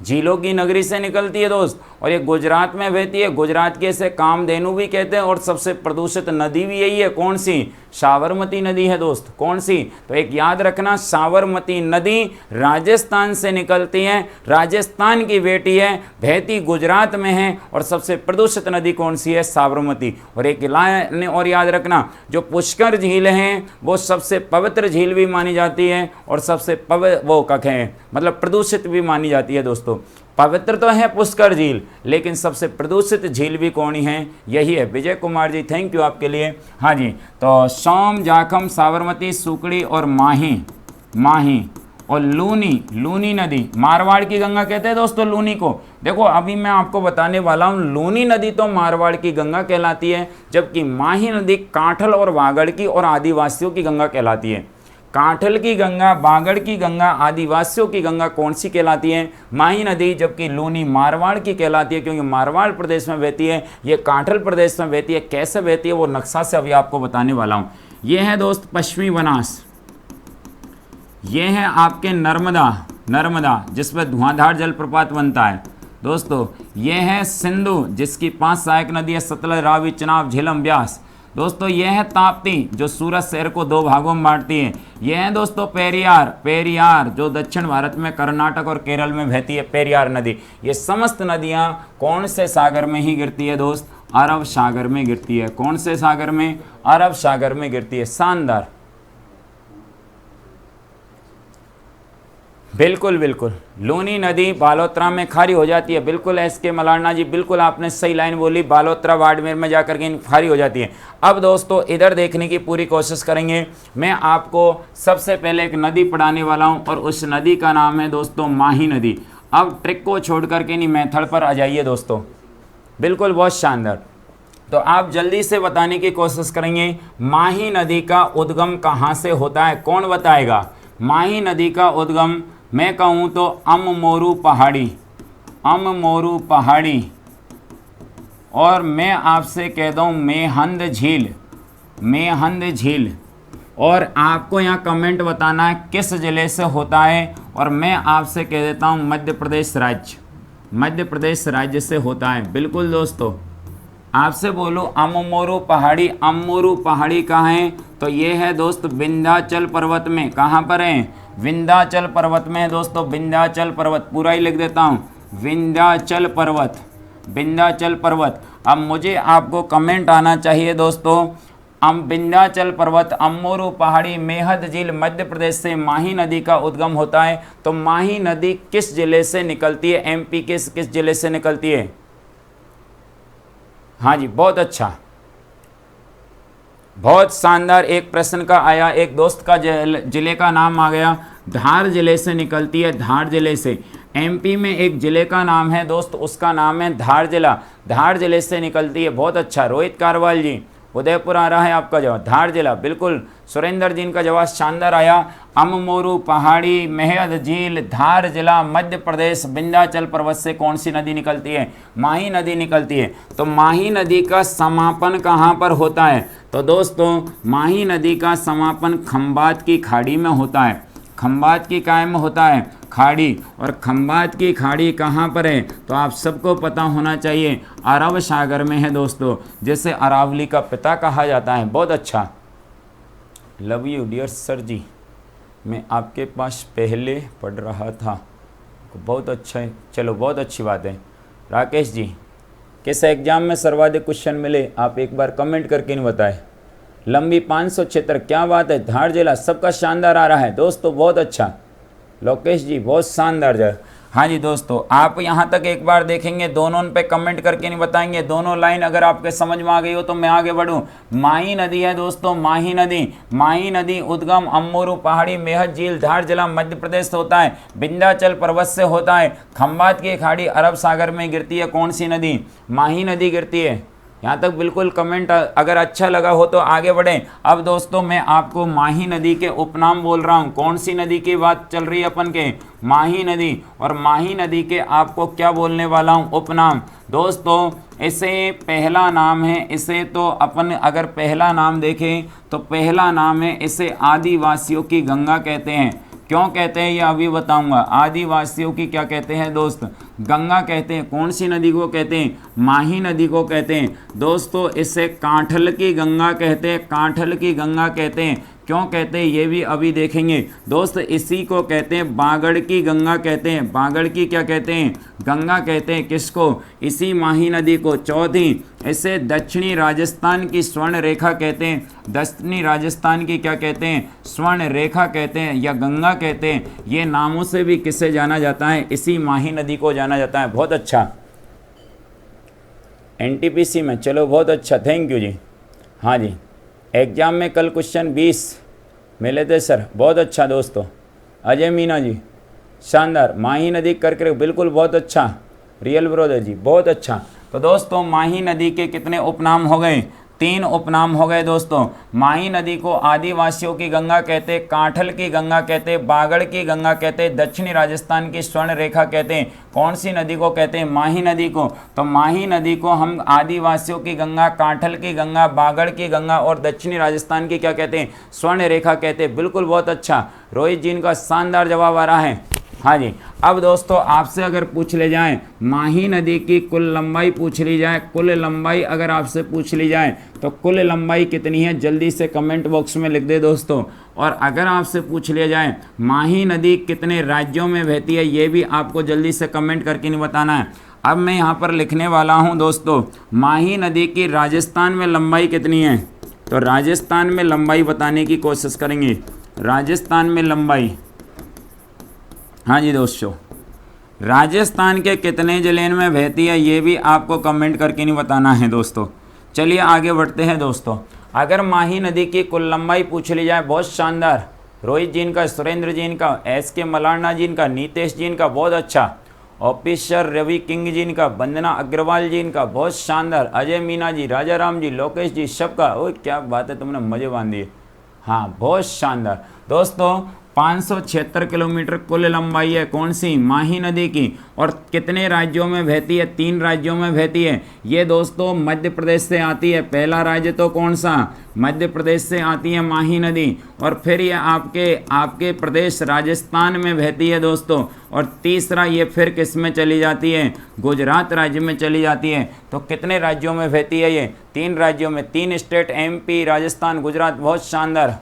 झीलों की नगरी से निकलती है दोस्त, और ये गुजरात में बहती है। गुजरात के इसे कामधेनु भी कहते हैं, और सबसे प्रदूषित नदी भी यही है। कौन सी? साबरमती नदी है दोस्त। कौन सी? तो एक याद रखना, साबरमती नदी राजस्थान से निकलती है, राजस्थान की बेटी है, बहती गुजरात में है, और सबसे प्रदूषित नदी कौन सी है? साबरमती। और एक लाइन और याद रखना, जो पुष्कर झील है वो सबसे पवित्र झील भी मानी जाती है, और सबसे वो कहें मतलब प्रदूषित भी मानी जाती है दोस्तों। पवित्र तो है पुष्कर झील, लेकिन सबसे प्रदूषित झील भी कौन ही है? यही है। विजय कुमार जी, थैंक यू आपके लिए। हाँ जी, तो सोम, जाखम, साबरमती, सूकड़ी और माही, माही और लूनी, लूनी नदी, मारवाड़ की गंगा कहते हैं दोस्तों लूनी को। देखो अभी मैं आपको बताने वाला हूँ, लूनी नदी तो मारवाड़ की गंगा कहलाती है, जबकि माही नदी कांठल और वागड़ की और आदिवासियों की गंगा कहलाती है। कांठल की गंगा, बागड़ की गंगा, आदिवासियों की गंगा कौन सी कहलाती है? माही नदी। जबकि लूनी मारवाड़ की कहलाती है, क्योंकि मारवाड़ प्रदेश में बहती है, ये कांठल प्रदेश में बहती है। कैसे बहती है वो नक्शा से अभी आपको बताने वाला हूँ। ये है दोस्त पश्चिमी बनास, ये है आपके नर्मदा, नर्मदा जिस पर धुआंधार जलप्रपात बनता है, दोस्तों ये है सिंधु जिसकी 5 सहायक नदी है, सतलज, रावी, चनाब, झेलम, ब्यास। दोस्तों ये है ताप्ती जो सूरत शहर को 2 भागों में बांटती है। ये है दोस्तों पेरियार, पेरियार जो दक्षिण भारत में कर्नाटक और केरल में बहती है, पेरियार नदी। ये समस्त नदियाँ कौन से सागर में ही गिरती है दोस्त? अरब सागर में गिरती है। कौन से सागर में? अरब सागर में गिरती है। शानदार, बिल्कुल बिल्कुल। लूनी नदी बालोतरा में खारी हो जाती है, बिल्कुल SK मलारना जी, बिल्कुल आपने सही लाइन बोली। बालोतरा बाड़मेर में जाकर के खारी हो जाती है। अब दोस्तों इधर देखने की पूरी कोशिश करेंगे। मैं आपको सबसे पहले एक नदी पढ़ाने वाला हूं और उस नदी का नाम है दोस्तों माही नदी। अब ट्रिक को छोड़ करके नहीं मेथड पर आ जाइए दोस्तों, बिल्कुल बहुत शानदार। तो आप जल्दी से बताने की कोशिश करेंगे माही नदी का उद्गम कहाँ से होता है? कौन बताएगा? माही नदी का उद्गम मैं कहूँ तो अममोरू पहाड़ी, अममोरू पहाड़ी, और मैं आपसे कह दूँ मेहंद झील, मेहंद झील। और आपको यहाँ कमेंट बताना है किस ज़िले से होता है, और मैं आपसे कह देता हूँ मध्य प्रदेश राज्य, मध्य प्रदेश राज्य से होता है। बिल्कुल दोस्तों, आपसे बोलो अममोरू पहाड़ी, अममोरू पहाड़ी कहाँ है? तो ये है दोस्त विंध्याचल पर्वत में। कहाँ पर है? विंध्याचल पर्वत में है दोस्तों, विंध्याचल पर्वत। पूरा ही लिख देता हूँ, विंध्याचल पर्वत, विंध्याचल पर्वत। अब मुझे आपको कमेंट आना चाहिए दोस्तों, विंध्याचल पर्वत, अममोरू पहाड़ी, मेहंद झील मध्य प्रदेश से माही नदी का उद्गम होता है। तो माही नदी किस जिले से निकलती है? MP के किस जिले से निकलती है? हाँ जी, बहुत अच्छा, बहुत शानदार। एक प्रश्न का आया, एक दोस्त का जिले का नाम आ गया, धार जिले से निकलती है, धार जिले से। MP में एक जिले का नाम है दोस्त, उसका नाम है धार जिला, धार जिले से निकलती है। बहुत अच्छा रोहित कारवाल जी, उदयपुर आ रहा है आपका जवाब, धार जिला। बिल्कुल सुरेंद्र जी का जवाब शानदार आया। अममोरू पहाड़ी, मेहंद झील, धार जिला, मध्य प्रदेश, विंध्याचल पर्वत से कौन सी नदी निकलती है? माही नदी निकलती है। तो माही नदी का समापन कहाँ पर होता है? तो दोस्तों माही नदी का समापन खंबात की खाड़ी में होता है, खंबात की काय में होता है? खाड़ी। और खंबात की खाड़ी कहाँ पर है? तो आप सबको पता होना चाहिए, अरब सागर में है दोस्तों, जिसे अरावली का पिता कहा जाता है। बहुत अच्छा, लव यू डियर सर जी, मैं आपके पास पहले पढ़ रहा था, बहुत अच्छा है। चलो बहुत अच्छी बात है। राकेश जी, किस एग्जाम में सर्वाधिक क्वेश्चन मिले? आप एक बार कमेंट करके नहीं बताएं। लंबी 576, क्या बात है, धार जिला, सबका शानदार आ रहा है दोस्तों, बहुत अच्छा। लोकेश जी बहुत शानदार जगह। हाँ जी दोस्तों, आप यहाँ तक एक बार देखेंगे, दोनों पे कमेंट करके नहीं बताएंगे, दोनों लाइन अगर आपके समझ में आ गई हो तो मैं आगे बढ़ूँ। माही नदी है दोस्तों, माही नदी, माही नदी उद्गम अममोरू पहाड़ी, मेहंद झील, धार जिला मध्य प्रदेश से होता है, विंध्याचल पर्वत से होता है, खंबात की खाड़ी अरब सागर में गिरती है। कौन सी नदी? माही नदी गिरती है। यहाँ तक बिल्कुल कमेंट अगर अच्छा लगा हो तो आगे बढ़ें। अब दोस्तों मैं आपको माही नदी के उपनाम बोल रहा हूँ। कौन सी नदी की बात चल रही है अपन के? माही नदी। और माही नदी के आपको क्या बोलने वाला हूँ? उपनाम। दोस्तों इसे पहला नाम है, इसे तो अपन अगर पहला नाम देखें तो पहला नाम है, इसे आदिवासियों की गंगा कहते हैं। क्यों कहते हैं ये अभी बताऊंगा। आदिवासियों की क्या कहते हैं दोस्त? गंगा कहते हैं। कौन सी नदी को कहते हैं? माही नदी को कहते हैं दोस्तों। इसे कांठल की गंगा कहते हैं, कांठल की गंगा कहते हैं। क्यों कहते हैं ये भी अभी देखेंगे दोस्त। इसी को कहते हैं बागड़ की गंगा कहते हैं। बागड़ की क्या कहते हैं? गंगा कहते हैं। किसको? इसी माही नदी को। चौथी, इसे दक्षिणी राजस्थान की स्वर्ण रेखा कहते हैं। दक्षिणी राजस्थान की क्या कहते हैं? स्वर्ण रेखा कहते हैं या गंगा कहते हैं। ये नामों से भी किसे जाना जाता है? इसी माही नदी को जाना जाता है। बहुत अच्छा, NTPC में। चलो बहुत अच्छा, थैंक यू जी। हाँ जी, एग्जाम में कल क्वेश्चन 20 मिले थे सर, बहुत अच्छा दोस्तों। अजय मीना जी शानदार, माही नदी करके बिल्कुल बहुत अच्छा। रियल ब्रदर जी बहुत अच्छा। तो दोस्तों माही नदी के कितने उपनाम हो गए? 3 उपनाम हो गए दोस्तों। माही नदी को आदिवासियों की गंगा कहते, कांठल की गंगा कहते, बागड़ की गंगा कहते, दक्षिणी राजस्थान की स्वर्ण रेखा कहते हैं। कौन सी नदी को कहते हैं? माही नदी को। तो माही नदी को हम आदिवासियों की गंगा, कांठल की गंगा, बागड़ की गंगा और दक्षिणी राजस्थान की क्या कहते हैं? स्वर्ण रेखा कहते हैं। बिल्कुल बहुत अच्छा। रोहित जी का शानदार जवाब आ रहा है। हाँ जी। अब दोस्तों आपसे अगर पूछ ले जाए माही नदी की कुल लंबाई पूछ ली जाए, कुल लंबाई अगर आपसे पूछ ली जाए तो कुल लंबाई कितनी है, जल्दी से कमेंट बॉक्स में लिख दे दोस्तों। और अगर आपसे पूछ लिया जाए माही नदी कितने राज्यों में बहती है, ये भी आपको जल्दी से कमेंट करके नहीं बताना है। अब मैं यहाँ पर लिखने वाला हूँ दोस्तों, माही नदी की राजस्थान में लंबाई कितनी है, तो राजस्थान में लंबाई बताने की कोशिश करेंगे। राजस्थान में लंबाई, हाँ जी दोस्तों, राजस्थान के कितने जिले में बहती है ये भी आपको कमेंट करके नहीं बताना है दोस्तों। चलिए आगे बढ़ते हैं दोस्तों। अगर माही नदी की कुल लंबाई पूछ ली जाए, बहुत शानदार, रोहित जी का, सुरेंद्र जी का, SK मलाना जी का, नीतेश जी का, बहुत अच्छा, ऑफिसर रवि किंग जी का, वंदना अग्रवाल जी का, बहुत शानदार, अजय मीना जी, राजा राम जी, लोकेश जी, सबका, ओ क्या बात है, तुमने मजे बांध दिए। हाँ बहुत शानदार दोस्तों। 576 किलोमीटर कुल लंबाई है कौन सी, माही नदी की। और कितने राज्यों में बहती है, 3 राज्यों में बहती है। ये दोस्तों मध्य प्रदेश से आती है, पहला राज्य तो कौन सा, मध्य प्रदेश से आती है माही नदी। और फिर ये आपके प्रदेश राजस्थान में बहती है दोस्तों। और तीसरा ये फिर किस में चली जाती है, गुजरात राज्य में चली जाती है। तो कितने राज्यों में बहती है ये, 3 राज्यों में, 3 स्टेट, MP, राजस्थान, गुजरात, बहुत शानदार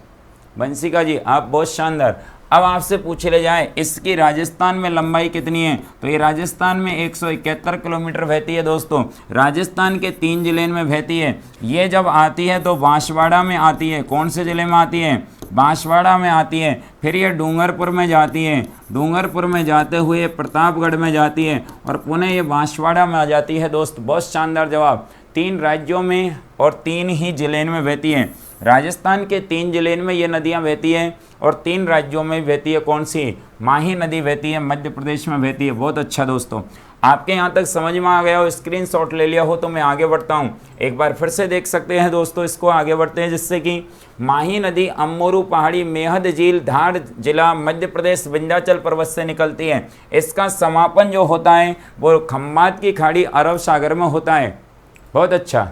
बंसिका जी, आप बहुत शानदार। अब आपसे पूछ ले जाए इसकी राजस्थान में लंबाई कितनी है, तो ये राजस्थान में 171 किलोमीटर बहती है दोस्तों। राजस्थान के 3 जिले में बहती है। ये जब आती है तो बांसवाड़ा में आती है, कौन से ज़िले में आती है, बांसवाड़ा में आती है। फिर ये डूंगरपुर में जाती है, डूंगरपुर में जाते हुए प्रतापगढ़ में जाती है, और पुनः ये बांसवाड़ा में आ जाती है दोस्त। बहुत शानदार जवाब। 3 राज्यों में और 3 ही जिले में बहती है। राजस्थान के 3 जिले में ये नदियाँ बहती हैं और 3 राज्यों में बहती है कौन सी, माही नदी बहती है, मध्य प्रदेश में बहती है। बहुत अच्छा दोस्तों, आपके यहाँ तक समझ में आ गया हो, स्क्रीनशॉट ले लिया हो तो मैं आगे बढ़ता हूँ। एक बार फिर से देख सकते हैं दोस्तों, इसको आगे बढ़ते हैं, जिससे कि माही नदी अमोरू पहाड़ी, मेहद झील, धार जिला, मध्य प्रदेश, विंध्याचल पर्वत से निकलती है। इसका समापन जो होता है वो खम्बात की खाड़ी, अरब सागर में होता है। बहुत अच्छा,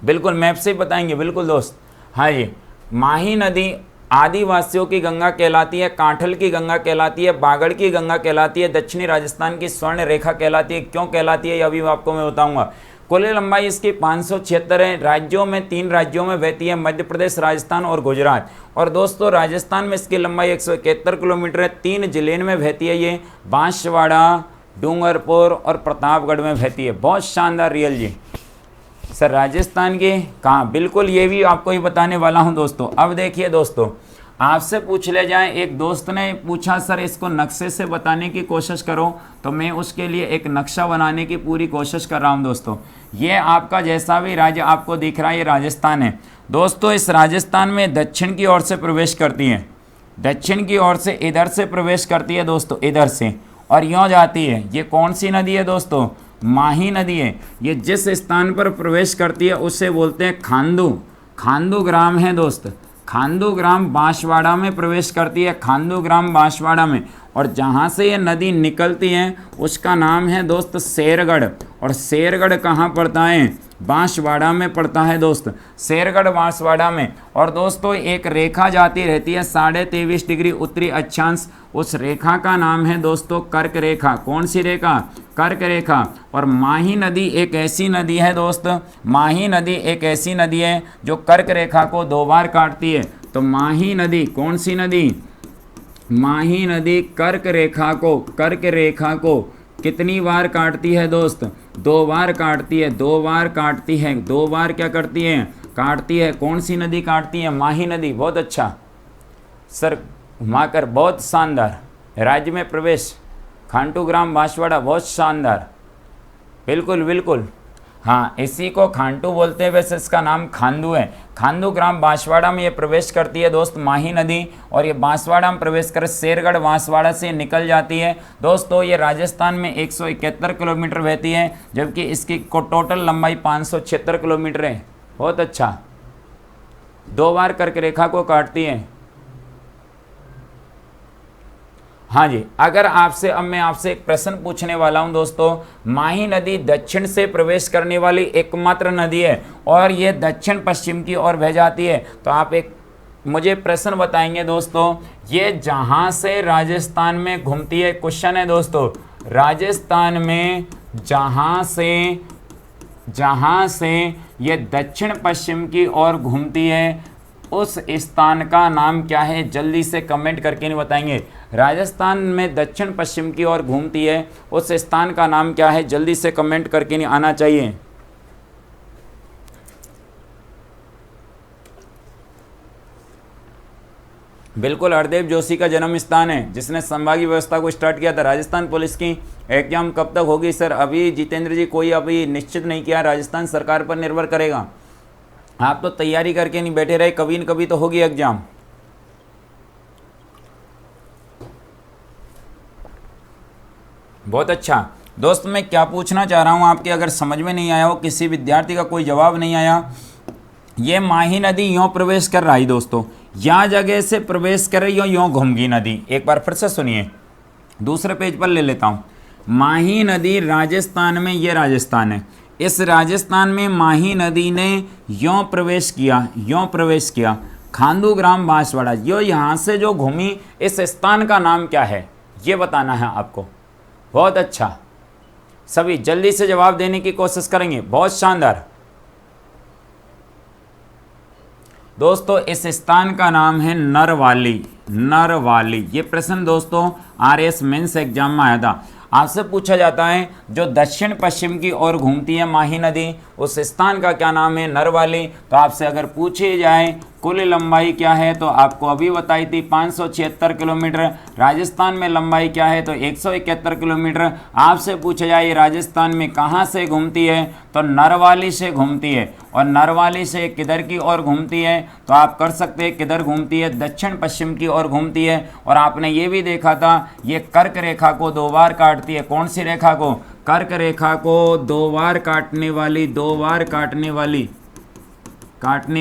बिल्कुल मैप से बताएंगे, बिल्कुल दोस्त। हाँ जी, माही नदी आदिवासियों की गंगा कहलाती है, कांठल की गंगा कहलाती है, बागड़ की गंगा कहलाती है, दक्षिणी राजस्थान की स्वर्ण रेखा कहलाती है। क्यों कहलाती है ये अभी आपको मैं बताऊंगा। कुल लंबाई इसकी 576 है। राज्यों में 3 राज्यों में बहती है, मध्य प्रदेश, राजस्थान और गुजरात। और दोस्तों राजस्थान में इसकी लंबाई 171 किलोमीटर है। 3 जिले में बहती है ये, बांसवाड़ा, डूंगरपुर और प्रतापगढ़ में बहती है। बहुत शानदार रियल जी। सर राजस्थान के कहाँ, बिल्कुल ये भी आपको ही बताने वाला हूँ दोस्तों। अब देखिए दोस्तों, आपसे पूछ ले जाए, एक दोस्त ने पूछा सर इसको नक्शे से बताने की कोशिश करो, तो मैं उसके लिए एक नक्शा बनाने की पूरी कोशिश कर रहा हूँ दोस्तों। ये आपका जैसा भी राज्य आपको दिख रहा है ये राजस्थान है दोस्तों। इस राजस्थान में दक्षिण की ओर से प्रवेश करती है, दक्षिण की ओर से इधर से प्रवेश करती है दोस्तों, इधर से, और यूँ जाती है। ये कौन सी नदी है दोस्तों, माही नदी है। ये जिस स्थान पर प्रवेश करती है उसे बोलते हैं खांडू, खांडू ग्राम है दोस्त। खांडू ग्राम बांसवाड़ा में प्रवेश करती है, खांडू ग्राम बांसवाड़ा में। और जहाँ से ये नदी निकलती है उसका नाम है दोस्त शेरगढ़। और शेरगढ़ कहाँ पड़ता है, बांसवाड़ा में पड़ता है दोस्त, शेरगढ़ बांसवाड़ा में। और दोस्तों एक रेखा जाती रहती है 23.5 डिग्री उत्तरी अक्षांश, उस रेखा का नाम है दोस्तों कर्क रेखा। कौन सी रेखा, कर्क रेखा। और माही नदी एक ऐसी नदी है दोस्त, माही नदी एक ऐसी नदी है जो कर्क रेखा को 2 बार काटती है। तो माही नदी कौन सी नदी, माही नदी कर्क रेखा को कितनी बार काटती है दोस्त, 2 बार काटती है, 2 बार काटती है, 2 बार क्या करती है, काटती है। कौन सी नदी काटती है, माही नदी। बहुत अच्छा सर, घुमाकर, बहुत शानदार। राज्य में प्रवेश, खांटू ग्राम बांसवाड़ा, बहुत शानदार, बिल्कुल बिल्कुल। हाँ, इसी को खांटू बोलते हैं, वैसे इसका नाम खांडू है। खांडू ग्राम बांसवाड़ा में ये प्रवेश करती है दोस्त माही नदी, और ये बांसवाड़ा में प्रवेश कर शेरगढ़ बांसवाड़ा से निकल जाती है दोस्तों। ये राजस्थान में 171 किलोमीटर बहती है, जबकि इसकी टोटल लंबाई 576 किलोमीटर है। बहुत अच्छा, 2 बार कर्क रेखा को काटती है। हाँ जी, अगर आपसे, अब मैं आपसे एक प्रश्न पूछने वाला हूं दोस्तों। माही नदी दक्षिण से प्रवेश करने वाली एकमात्र नदी है और ये दक्षिण पश्चिम की ओर बह जाती है। तो आप एक मुझे प्रश्न बताएंगे दोस्तों, ये जहाँ से राजस्थान में घूमती है, क्वेश्चन है दोस्तों, राजस्थान में जहाँ से ये दक्षिण पश्चिम की ओर घूमती है उस स्थान का नाम क्या है? जल्दी से कमेंट करके नहीं बताएंगे। राजस्थान में दक्षिण पश्चिम की ओर घूमती है उस स्थान का नाम क्या है? जल्दी से कमेंट करके नहीं आना चाहिए। बिल्कुल, हरदेव जोशी का जन्म स्थान है, जिसने संभागीय व्यवस्था को स्टार्ट किया था। राजस्थान पुलिस की एग्जाम कब तक होगी सर? अभी जितेंद्र जी कोई अभी निश्चित नहीं किया, राजस्थान सरकार पर निर्भर करेगा। आप तो तैयारी करके नहीं बैठे रहे, कभी न कभी तो होगी एग्जाम। बहुत अच्छा दोस्त, मैं क्या पूछना चाह रहा हूँ आपके, अगर समझ में नहीं आया हो, किसी विद्यार्थी का कोई जवाब नहीं आया, ये माही नदी यों प्रवेश कर रही दोस्तों, यहाँ जगह से प्रवेश कर रही हो, यों घूमगी नदी। एक बार फिर से सुनिए, दूसरे पेज पर ले लेता हूँ। माही नदी राजस्थान में, ये राजस्थान है, इस राजस्थान में माही नदी ने यों प्रवेश किया, खांडू ग्राम बांसवाड़ा, यो यहाँ से जो घूमी, इस स्थान का नाम क्या है ये बताना है आपको। बहुत अच्छा, सभी जल्दी से जवाब देने की कोशिश करेंगे। बहुत शानदार दोस्तों, इस स्थान का नाम है नरवाली। ये प्रश्न दोस्तों आरएस मेंस एग्जाम में आया था। आपसे पूछा जाता है जो दक्षिण पश्चिम की ओर घूमती है माही नदी, उस स्थान का क्या नाम है? नरवाली। तो आपसे अगर पूछे जाए कुल लंबाई क्या है, तो आपको अभी बताई थी 576 किलोमीटर। राजस्थान में लंबाई क्या है? तो 171 किलोमीटर। आपसे पूछा जाए राजस्थान में कहाँ से घूमती है, तो नरवाली से घूमती है। और नरवाली से किधर की ओर घूमती है? तो आप कर सकते हैं किधर घूमती है, दक्षिण पश्चिम की ओर घूमती है। और आपने ये भी देखा था, ये कर्क रेखा को 2 बार काटती है। कौन सी रेखा को? कर्क रेखा को 2 बार काटने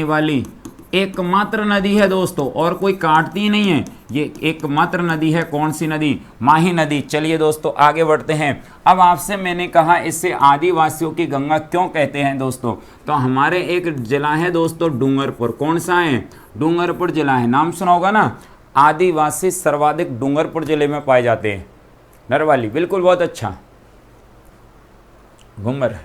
वाली एकमात्र नदी है दोस्तों, और कोई काटती नहीं है, ये एकमात्र नदी है। कौन सी नदी? माही नदी। चलिए दोस्तों आगे बढ़ते हैं। अब आपसे मैंने कहा इसे आदिवासियों की गंगा क्यों कहते हैं दोस्तों, तो हमारे एक जिला है दोस्तों डूंगरपुर। कौन सा है? डूंगरपुर जिला है, नाम सुना होगा ना। आदिवासी सर्वाधिक डूंगरपुर जिले में पाए जाते हैं। नरवाली, बिल्कुल, बहुत अच्छा। घूमर,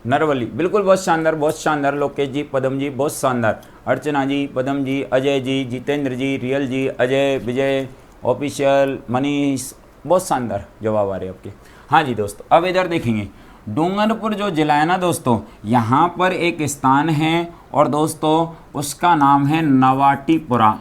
नरवली, बिल्कुल, बहुत शानदार। लोकेश जी, पदम जी, बहुत शानदार। अर्चना जी, पदम जी, अजय जी, जितेंद्र जी, रियल जी, अजय, विजय, ऑफिशियल, मनीष, बहुत शानदार जवाब आ रहे आपके। हाँ जी दोस्तों, अब इधर देखेंगे, डूंगरपुर जो जिला है ना दोस्तों, यहाँ पर एक स्थान है और दोस्तों उसका नाम है नवाटीपुरा।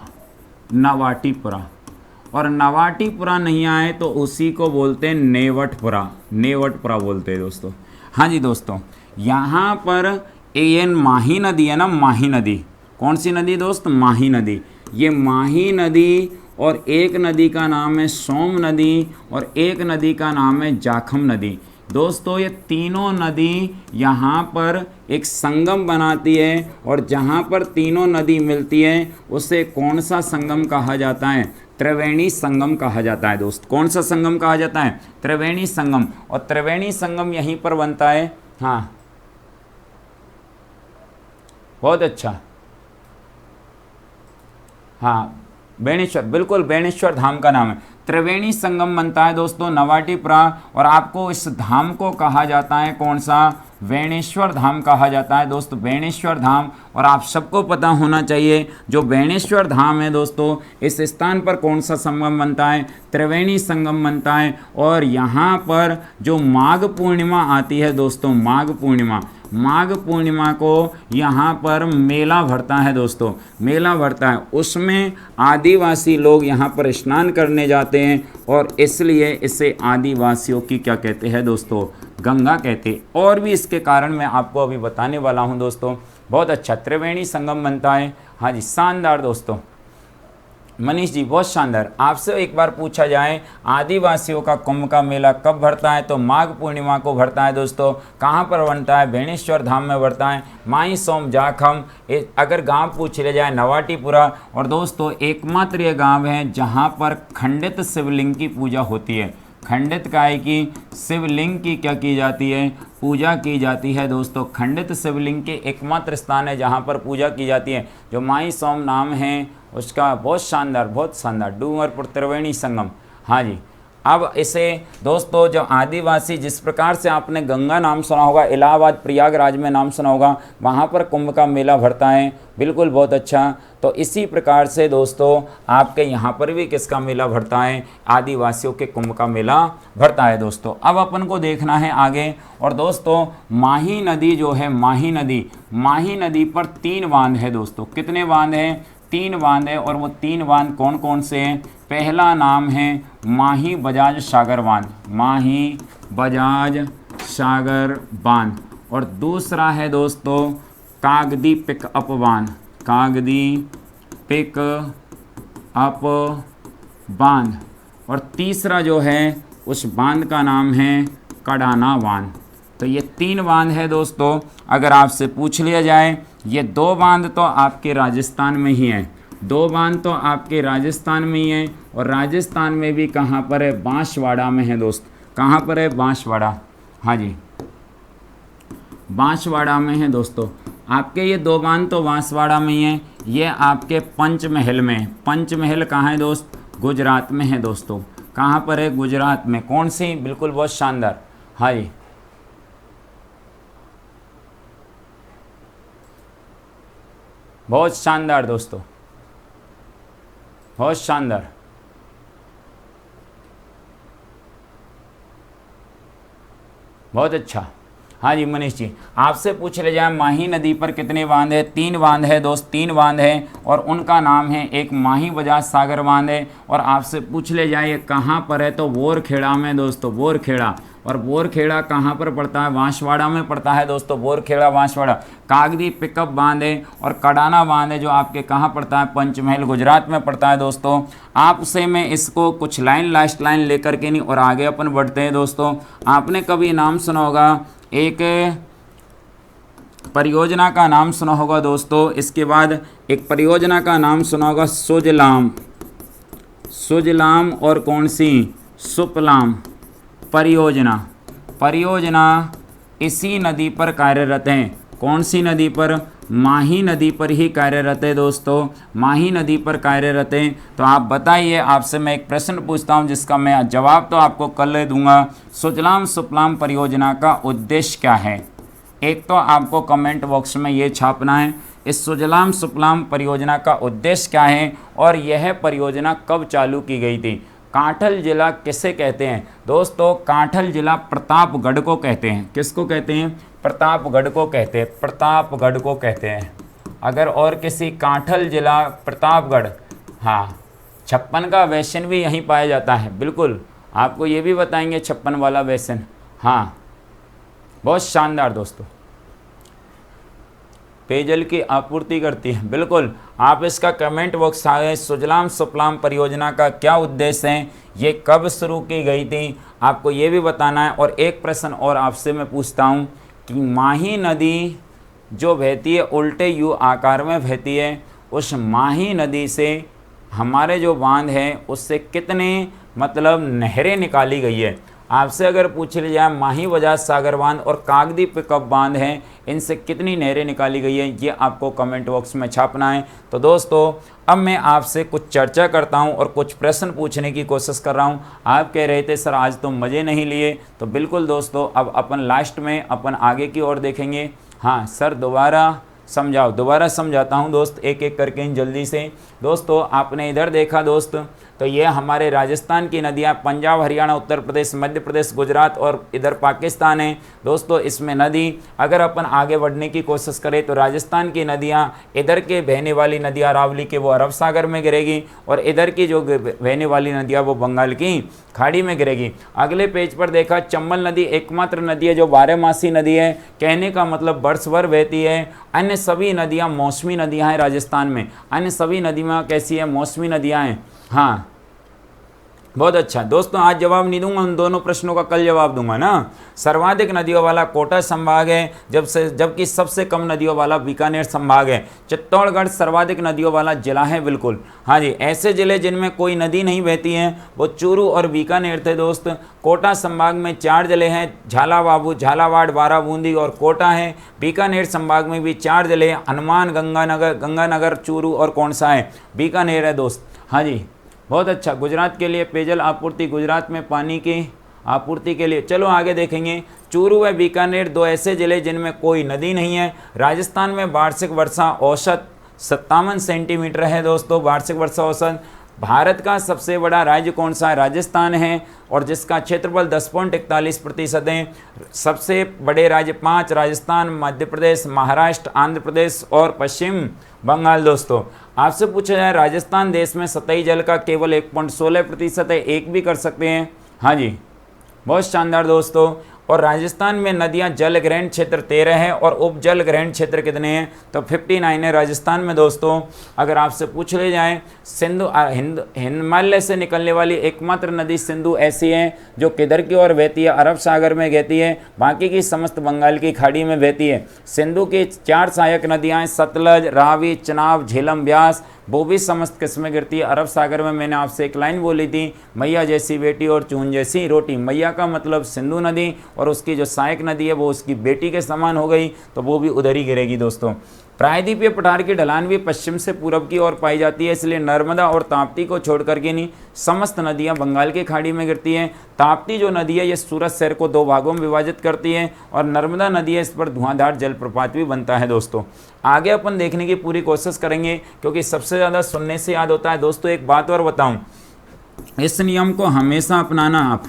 और नवाटीपुरा नहीं आए तो उसी को बोलते हैं नेवटपुरा बोलते हैं दोस्तों। हाँ जी दोस्तों, यहाँ पर ये माही नदी है ना, माही नदी। कौन सी नदी दोस्त? माही नदी। ये माही नदी, और एक नदी का नाम है सोम नदी, और एक नदी का नाम है जाखम नदी। दोस्तों ये तीनों नदी यहाँ पर एक संगम बनाती है, और जहाँ पर तीनों नदी मिलती है उसे कौन सा संगम कहा जाता है? त्रिवेणी संगम कहा जाता है दोस्त। कौन सा संगम कहा जाता है? त्रिवेणी संगम। और त्रिवेणी संगम यहीं पर बनता है। हाँ, बहुत अच्छा। हाँ, बेणेश्वर, बिल्कुल, बेणेश्वर धाम का नाम है। त्रिवेणी संगम बनता है दोस्तों नवाटीपुरा, और आपको इस धाम को कहा जाता है कौन सा? बेणेश्वर धाम कहा जाता है दोस्तों, बेणेश्वर धाम। और आप सबको पता होना चाहिए जो बेणेश्वर धाम है दोस्तों, इस स्थान पर कौन सा संगम बनता है? त्रिवेणी संगम बनता है। और यहाँ पर जो माघ पूर्णिमा आती है दोस्तों, माघ पूर्णिमा को यहाँ पर मेला भरता है दोस्तों, मेला भरता है। उसमें आदिवासी लोग यहाँ पर स्नान करने जाते हैं, और इसलिए इसे आदिवासियों की क्या कहते हैं दोस्तों? गंगा कहते हैं। और भी इसके कारण मैं आपको अभी बताने वाला हूँ दोस्तों। बहुत अच्छा, त्रिवेणी संगम बनता है। हाँ जी, शानदार दोस्तों। मनीष जी, बहुत शानदार। आपसे एक बार पूछा जाए आदिवासियों का कुंभ का मेला कब भरता है, तो माघ पूर्णिमा को भरता है दोस्तों। कहाँ पर बनता है? बेणेश्वर धाम में भरता है। माई सोम जाखम। अगर गांव पूछ लिया जाए नवाटीपुरा। और दोस्तों एकमात्र ये गांव है जहाँ पर खंडित शिवलिंग की पूजा होती है। खंडित काय की? शिवलिंग की क्या की जाती है? पूजा की जाती है दोस्तों। खंडित शिवलिंग के एकमात्र स्थान है जहाँ पर पूजा की जाती है। जो माई सोम नाम है उसका बहुत शानदार डूंगरपुर त्रिवेणी संगम। हाँ जी। अब इसे दोस्तों जो आदिवासी, जिस प्रकार से आपने गंगा नाम सुना होगा, इलाहाबाद प्रयागराज में नाम सुना होगा, वहाँ पर कुंभ का मेला भरता है, बिल्कुल बहुत अच्छा। तो इसी प्रकार से दोस्तों आपके यहाँ पर भी किसका मेला भरता है, आदिवासियों के कुंभ का मेला भरता है दोस्तों। अब अपन को देखना है आगे। और दोस्तों माही नदी जो है, माही नदी पर 3 बांध है दोस्तों। कितने बांध हैं? 3 बांध है। और वो 3 बांध कौन कौन से हैं? पहला नाम है माही बजाज सागर बांध, माही बजाज सागर बांध। और दूसरा है दोस्तों कागदी पिकअप बांध, कागदी पिक अप बांध। और तीसरा जो है उस बांध का नाम है कडाना बांध। तो ये 3 बांध है दोस्तों। अगर आपसे पूछ लिया जाए, ये 2 बांध तो आपके राजस्थान में ही हैं, 2 बांध तो आपके राजस्थान में ही हैं। और राजस्थान में भी कहाँ पर है? बांसवाड़ा में है दोस्त। कहाँ पर है? बांसवाड़ा। हाँ जी, बांसवाड़ा में है दोस्तों। आपके ये 2 बांध तो बांसवाड़ा में ही हैं। ये आपके पंचमहल में, पंचमहल कहाँ है दोस्त? गुजरात में है दोस्तों। कहाँ पर है? गुजरात में। कौन सी? बिल्कुल बहुत शानदार। हाँ जी, बहुत शानदार दोस्तों, बहुत शानदार। बहुत अच्छा। हाँ जी मनीष जी, आपसे पूछ ले जाए माही नदी पर कितने बांध है? 3 बांध है दोस्त, 3 बांध है। और उनका नाम है, एक माही बजाज सागर बांध है। और आपसे पूछ ले जाए ये कहाँ पर है, तो बोरखेड़ा में दोस्तों, बोरखेड़ा। और बोरखेड़ा कहाँ पर पड़ता है? बांसवाड़ा में पड़ता है दोस्तों, बोरखेड़ा बांसवाड़ा। कागदी पिकअप बांध है और कडाना बांध है जो आपके कहाँ पड़ता है? पंचमहल गुजरात में पड़ता है दोस्तों। आपसे मैं इसको कुछ लाइन, लास्ट लाइन लेकर के नहीं और आगे अपन बढ़ते हैं दोस्तों। आपने कभी नाम सुना होगा, एक परियोजना का नाम सुना होगा दोस्तों। इसके बाद एक परियोजना का नाम सुना होगा सुजलाम, सुजलाम। और कौन सी? सुफलाम परियोजना। परियोजना इसी नदी पर कार्यरत हैं। कौन सी नदी पर? माही नदी पर ही कार्यरत है दोस्तों, माही नदी पर कार्यरत हैं। तो आप बताइए, आपसे मैं एक प्रश्न पूछता हूं जिसका मैं जवाब तो आपको कल दूंगा। सुजलाम सुफलाम परियोजना का उद्देश्य क्या है? एक तो आपको कमेंट बॉक्स में ये छापना है, इस सुजलाम सुफलाम परियोजना का उद्देश्य क्या है और यह परियोजना कब चालू की गई थी। कांठल जिला किसे कहते हैं दोस्तों? कांठल जिला प्रतापगढ़ को कहते हैं। किसको कहते हैं? प्रतापगढ़ को कहते हैं, प्रतापगढ़ को कहते हैं। अगर और किसी कांठल जिला प्रतापगढ़, हाँ, 56 का बेसिन भी यहीं पाया जाता है। बिल्कुल, आपको ये भी बताएंगे 56 वाला बेसिन। हाँ, बहुत शानदार दोस्तों, पेयजल की आपूर्ति करती है। बिल्कुल, आप इसका कमेंट बॉक्स आए, सुजलाम सुफलाम परियोजना का क्या उद्देश्य है, ये कब शुरू की गई थी, आपको ये भी बताना है। और एक प्रश्न और आपसे मैं पूछता हूँ कि माही नदी जो बहती है उल्टे यू आकार में बहती है, उस माही नदी से हमारे जो बांध है उससे कितने मतलब नहरें निकाली गई है। आपसे अगर पूछ लिया जाए माही बजाज सागर बांध और कागदी पिकअप बांध है, इनसे कितनी नहरें निकाली गई है, ये आपको कमेंट बॉक्स में छापना है। तो दोस्तों अब मैं आपसे कुछ चर्चा करता हूं और कुछ प्रश्न पूछने की कोशिश कर रहा हूं। आप कह रहे थे सर आज तो मज़े नहीं लिए, तो बिल्कुल दोस्तों अब अपन लास्ट में अपन आगे की ओर देखेंगे। हाँ सर दोबारा समझाओ, दोबारा समझाता हूँ दोस्त, एक एक करके जल्दी से। दोस्तों आपने इधर देखा दोस्त, तो ये हमारे राजस्थान की नदियाँ, पंजाब हरियाणा उत्तर प्रदेश मध्य प्रदेश गुजरात और इधर पाकिस्तान है दोस्तों। इसमें नदी अगर अपन आगे बढ़ने की कोशिश करें तो राजस्थान की नदियाँ, इधर के बहने वाली नदी अरावली के वो अरब सागर में गिरेगी और इधर की जो बहने वाली नदियाँ वो बंगाल की खाड़ी में गिरेगी। अगले पेज पर देखा चंबल नदी एकमात्र नदी है जो 12मासी नदी है, कहने का मतलब वर्ष भर बहती है। अन्य सभी नदियाँ मौसमी नदियाँ हैं राजस्थान में, अन्य सभी नदियाँ कैसी है? मौसमी नदियाँ हैं। हाँ, बहुत अच्छा दोस्तों, आज जवाब नहीं दूंगा, उन दोनों प्रश्नों का कल जवाब दूंगा ना। सर्वाधिक नदियों वाला कोटा संभाग है, जबकि सबसे कम नदियों वाला बीकानेर संभाग है। चित्तौड़गढ़ सर्वाधिक नदियों वाला जिला है, बिल्कुल। हाँ जी, ऐसे जिले जिनमें कोई नदी नहीं बहती है वो चूरू और बीकानेर थे दोस्त। कोटा संभाग में 4 जिले हैं, झालावाबू, झालावाड़, बारा, बूंदी और कोटा है। बीकानेर संभाग में भी 4 जिले हैं, हनुमान, गंगानगर, चूरू और कौन सा है, बीकानेर है दोस्त। हाँ जी, बहुत अच्छा। गुजरात के लिए पेयजल आपूर्ति, गुजरात में पानी की आपूर्ति के लिए। चलो आगे देखेंगे। चूरू व बीकानेर 2 ऐसे जिले जिनमें कोई नदी नहीं है। राजस्थान में वार्षिक वर्षा औसत 57 सेंटीमीटर है दोस्तों, वार्षिक वर्षा औसत। भारत का सबसे बड़ा राज्य कौन सा है, राजस्थान है, और जिसका क्षेत्रफल 10.41% है। सबसे बड़े राज्य 5, राजस्थान, मध्य प्रदेश, महाराष्ट्र, आंध्र प्रदेश और पश्चिम बंगाल दोस्तों। आपसे पूछा जाए राजस्थान देश में सतही जल का केवल 1.16% है, एक भी कर सकते हैं। हाँ जी, बहुत शानदार दोस्तों। और राजस्थान में नदियां जल ग्रहण क्षेत्र 13 है और उप जल ग्रहण क्षेत्र कितने हैं, तो 59 है राजस्थान में दोस्तों। अगर आपसे पूछ ले जाए सिंधु हिमालय से निकलने वाली एकमात्र नदी सिंधु ऐसी है जो किधर की ओर बहती है, अरब सागर में बहती है, बाकी की समस्त बंगाल की खाड़ी में बहती है। सिंधु की 4 सहायक नदियाँ हैं, सतलज, रावी, चनाब, झेलम, ब्यास, वो भी समस्त किस्में गिरती है अरब सागर में। मैंने आपसे एक लाइन बोली थी, मैया जैसी बेटी और चून जैसी रोटी। मैया का मतलब सिंधु नदी और उसकी जो सहायक नदी है वो उसकी बेटी के समान हो गई, तो वो भी उधर ही गिरेगी दोस्तों। प्रायद्वीपीय पठार की ढलान भी पश्चिम से पूरब की ओर पाई जाती है, इसलिए नर्मदा और ताप्ती को छोड़ करके नहीं समस्त नदियां बंगाल की खाड़ी में गिरती हैं। ताप्ती जो नदी है ये सूरत शहर को 2 भागों में विभाजित करती है, और नर्मदा नदी है, इस पर धुआंधार जलप्रपात भी बनता है दोस्तों। आगे अपन देखने की पूरी कोशिश करेंगे, क्योंकि सबसे ज़्यादा सुनने से याद होता है दोस्तों। एक बात और बताऊँ, इस नियम को हमेशा अपनाना आप।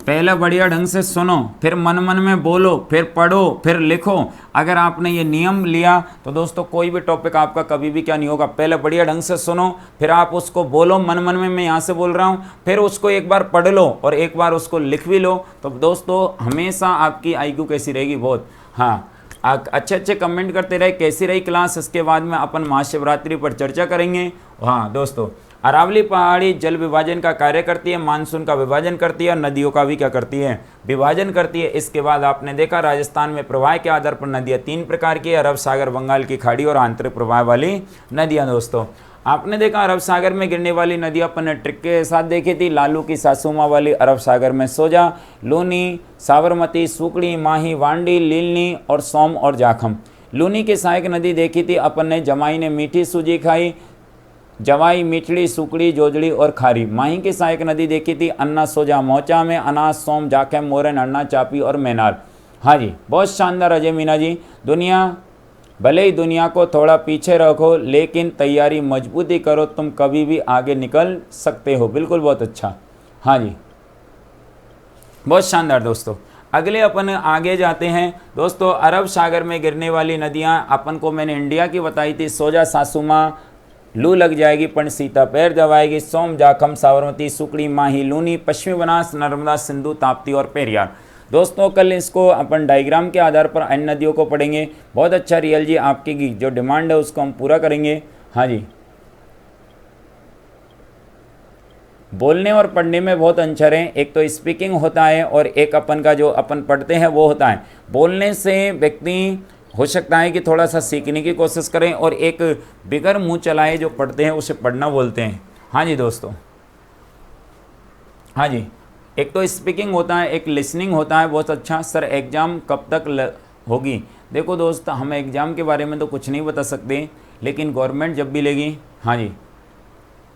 पहले बढ़िया ढंग से सुनो, फिर मन मन में बोलो, फिर पढ़ो, फिर लिखो। अगर आपने ये नियम लिया तो दोस्तों कोई भी टॉपिक आपका कभी भी क्या नहीं होगा। पहले बढ़िया ढंग से सुनो, फिर आप उसको बोलो मन मन में, मैं यहाँ से बोल रहा हूँ, फिर उसको एक बार पढ़ लो और एक बार उसको लिख भी लो, तो दोस्तों हमेशा आपकी IQ कैसी रहेगी, बहुत। हाँ, अच्छे अच्छे कमेंट करते रहे कैसी रही क्लास। इसके बाद में अपन महाशिवरात्रि पर चर्चा करेंगे। हाँ दोस्तों, अरावली पहाड़ी जल विभाजन का कार्य करती है, मानसून का विभाजन करती है और नदियों का भी क्या करती है, विभाजन करती है। इसके बाद आपने देखा राजस्थान में प्रवाह के आधार पर नदियाँ 3 प्रकार की, अरब सागर, बंगाल की खाड़ी और आंतरिक प्रवाह वाली नदियाँ दोस्तों। आपने देखा अरब सागर में गिरने वाली नदियाँ अपन ने ट्रिक के साथ देखी थी। लालू की सासुमा वाली अरब सागर में सोजा, लूनी, साबरमती, सुकड़ी, माही, वांडी, लीलनी और सोम और जाखम। लूनी की सहायक नदी देखी थी अपन ने, जमाई ने मीठी सूजी खाई, जवाई, मिठड़ी, सुकड़ी, जोजड़ी और खारी। माही की सहायक नदी देखी थी अन्ना, सोजा, मोचा में, अनाज, सोम, जाखेम, मोरन, अन्ना, चापी और मैनार। हाँ जी, बहुत शानदार अजय मीना जी। भले ही दुनिया को थोड़ा पीछे रखो, लेकिन तैयारी मजबूती करो, तुम कभी भी आगे निकल सकते हो। बिल्कुल, बहुत अच्छा। हाँ जी, बहुत शानदार दोस्तों। अगले अपन आगे जाते हैं दोस्तों। अरब सागर में गिरने वाली नदियाँ अपन को मैंने इंडिया की बताई थी, सोजा, सासुमा, लू लग जाएगी पण सीता पैर दबाएगी, सोम, जाखम, साबरमती, सुकड़ी, माही, लूनी, पश्चिमी बनास, नर्मदा, सिंधु, ताप्ती और पेरियार। दोस्तों कल इसको अपन डायग्राम के आधार पर अन्य नदियों को पढ़ेंगे। बहुत अच्छा रियल जी, आपकी जो डिमांड है उसको हम पूरा करेंगे। हाँ जी, बोलने और पढ़ने में बहुत अंतर है। एक तो स्पीकिंग होता है और एक अपन का जो अपन पढ़ते हैं वो होता है। बोलने से व्यक्ति हो सकता है कि थोड़ा सा सीखने की कोशिश करें, और एक बिगर मुंह चलाए जो पढ़ते हैं उसे पढ़ना बोलते हैं। हाँ जी दोस्तों, हाँ जी, एक तो स्पीकिंग होता है, एक लिसनिंग होता है। बहुत अच्छा। सर एग्ज़ाम कब तक होगी? देखो दोस्त, हम एग्ज़ाम के बारे में तो कुछ नहीं बता सकते, लेकिन गवर्नमेंट जब भी लेगी। हाँ जी,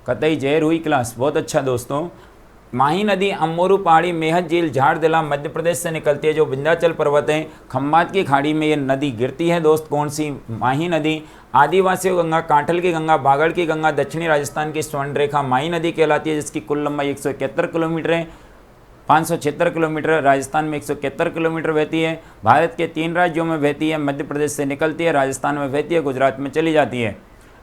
कतई जहर हुई क्लास। बहुत अच्छा दोस्तों। माही नदी अमोरू पहाड़ी, मेहत झील, झारदिला मध्य प्रदेश से निकलती है, जो विंध्याचल पर्वत है, खम्बात की खाड़ी में ये नदी गिरती है दोस्त। कौन सी? माही नदी। आदिवासियों गंगा, कांठल की गंगा, बागड़ की गंगा, दक्षिणी राजस्थान की स्वर्ण रेखा माही नदी कहलाती है, जिसकी कुल लंबाई 171 किलोमीटर है। 576 किलोमीटर, राजस्थान में 171 किलोमीटर बहती है। भारत के 3 राज्यों में बहती है, मध्य प्रदेश से निकलती है, राजस्थान में बहती है, गुजरात में चली जाती है।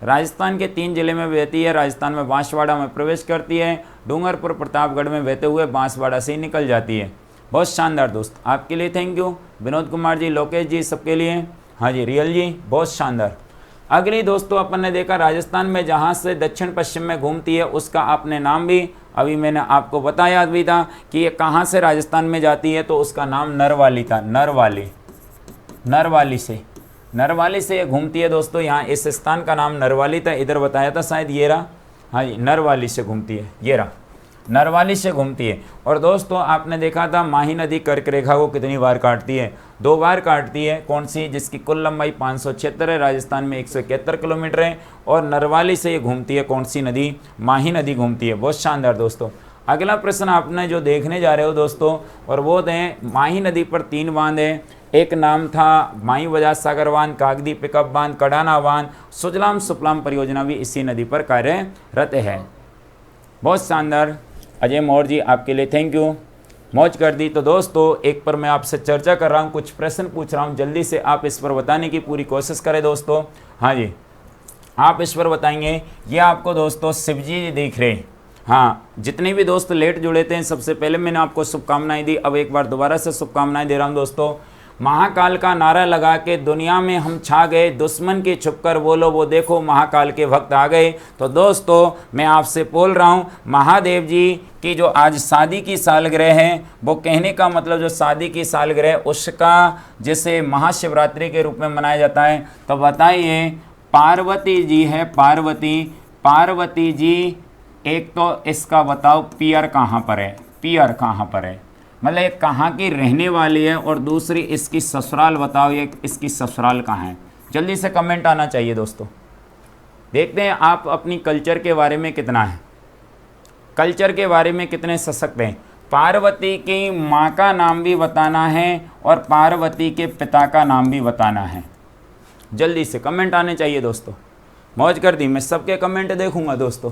राजस्थान के 3 जिले में बहती है, राजस्थान में बांसवाड़ा में प्रवेश करती है, डूंगरपुर, प्रतापगढ़ में बहते हुए बांसवाड़ा से ही निकल जाती है। बहुत शानदार दोस्त, आपके लिए थैंक यू। विनोद कुमार जी, लोकेश जी, सबके लिए। हाँ जी, रियल जी, बहुत शानदार। अगली दोस्तों अपन ने देखा राजस्थान में जहाँ से दक्षिण पश्चिम में घूमती है उसका आपने नाम भी अभी मैंने आपको बताया भी था कि ये कहाँ से राजस्थान में जाती है, तो उसका नाम नरवाली था। नरवाली से ये घूमती है दोस्तों। यहाँ इस स्थान का नाम नरवाली था, इधर बताया था शायद ये रहा, हाँ जी नरवाली से घूमती है, ये रहा नरवाली से घूमती है। और दोस्तों आपने देखा था माही नदी कर्क रेखा को कितनी बार काटती है, 2 बार काटती है। कौन सी? जिसकी कुल लंबाई 576 है, राजस्थान में 171 किलोमीटर है। और नरवाली से ये घूमती है कौन सी नदी? माही नदी घूमती है। बहुत शानदार दोस्तों। अगला प्रश्न आपने जो देखने जा रहे हो दोस्तों, और वो है माही नदी पर 3 बांध है। एक नाम था माही बजाज सागर बांध, कागदी पिकअप बांध, कडाना बांध। सुजलाम सुफलाम परियोजना भी इसी नदी पर कार्यरत है। बहुत शानदार अजय मौर्य जी, आपके लिए थैंक यू, मौज कर दी। तो दोस्तों एक पर मैं आपसे चर्चा कर रहा हूँ, कुछ प्रश्न पूछ रहा हूँ, जल्दी से आप इस पर बताने की पूरी कोशिश करें दोस्तों। हाँ जी आप इस पर बताएंगे। ये आपको दोस्तों शिवजी दिख रहे, हाँ जितने भी दोस्त लेट जुड़े थे सबसे पहले मैंने आपको शुभकामनाएं दी, अब एक बार दोबारा से शुभकामनाएं दे रहा हूँ दोस्तों। महाकाल का नारा लगा के दुनिया में हम छा गए, दुश्मन के छुपकर बोलो वो देखो महाकाल के भक्त आ गए। तो दोस्तों मैं आपसे बोल रहा हूँ महादेव जी की जो आज शादी की सालगिरह है, वो कहने का मतलब जो शादी की सालगिरह उसका जैसे महाशिवरात्रि के रूप में मनाया जाता है। तो बताइए पार्वती जी है, पार्वती जी, एक तो इसका बताओ पियर कहाँ पर है, पियर कहाँ पर है, मतलब एक कहाँ की रहने वाली है, और दूसरी इसकी ससुराल बताओ, ये इसकी ससुराल कहाँ है। जल्दी से कमेंट आना चाहिए दोस्तों। देखते हैं आप अपनी कल्चर के बारे में कितना है, कल्चर के बारे में कितने सशक्त हैं। पार्वती की माँ का नाम भी बताना है और पार्वती के पिता का नाम भी बताना है। जल्दी से कमेंट आने चाहिए दोस्तों। मौज कर दी, मैं सबके कमेंट देखूंगा दोस्तों।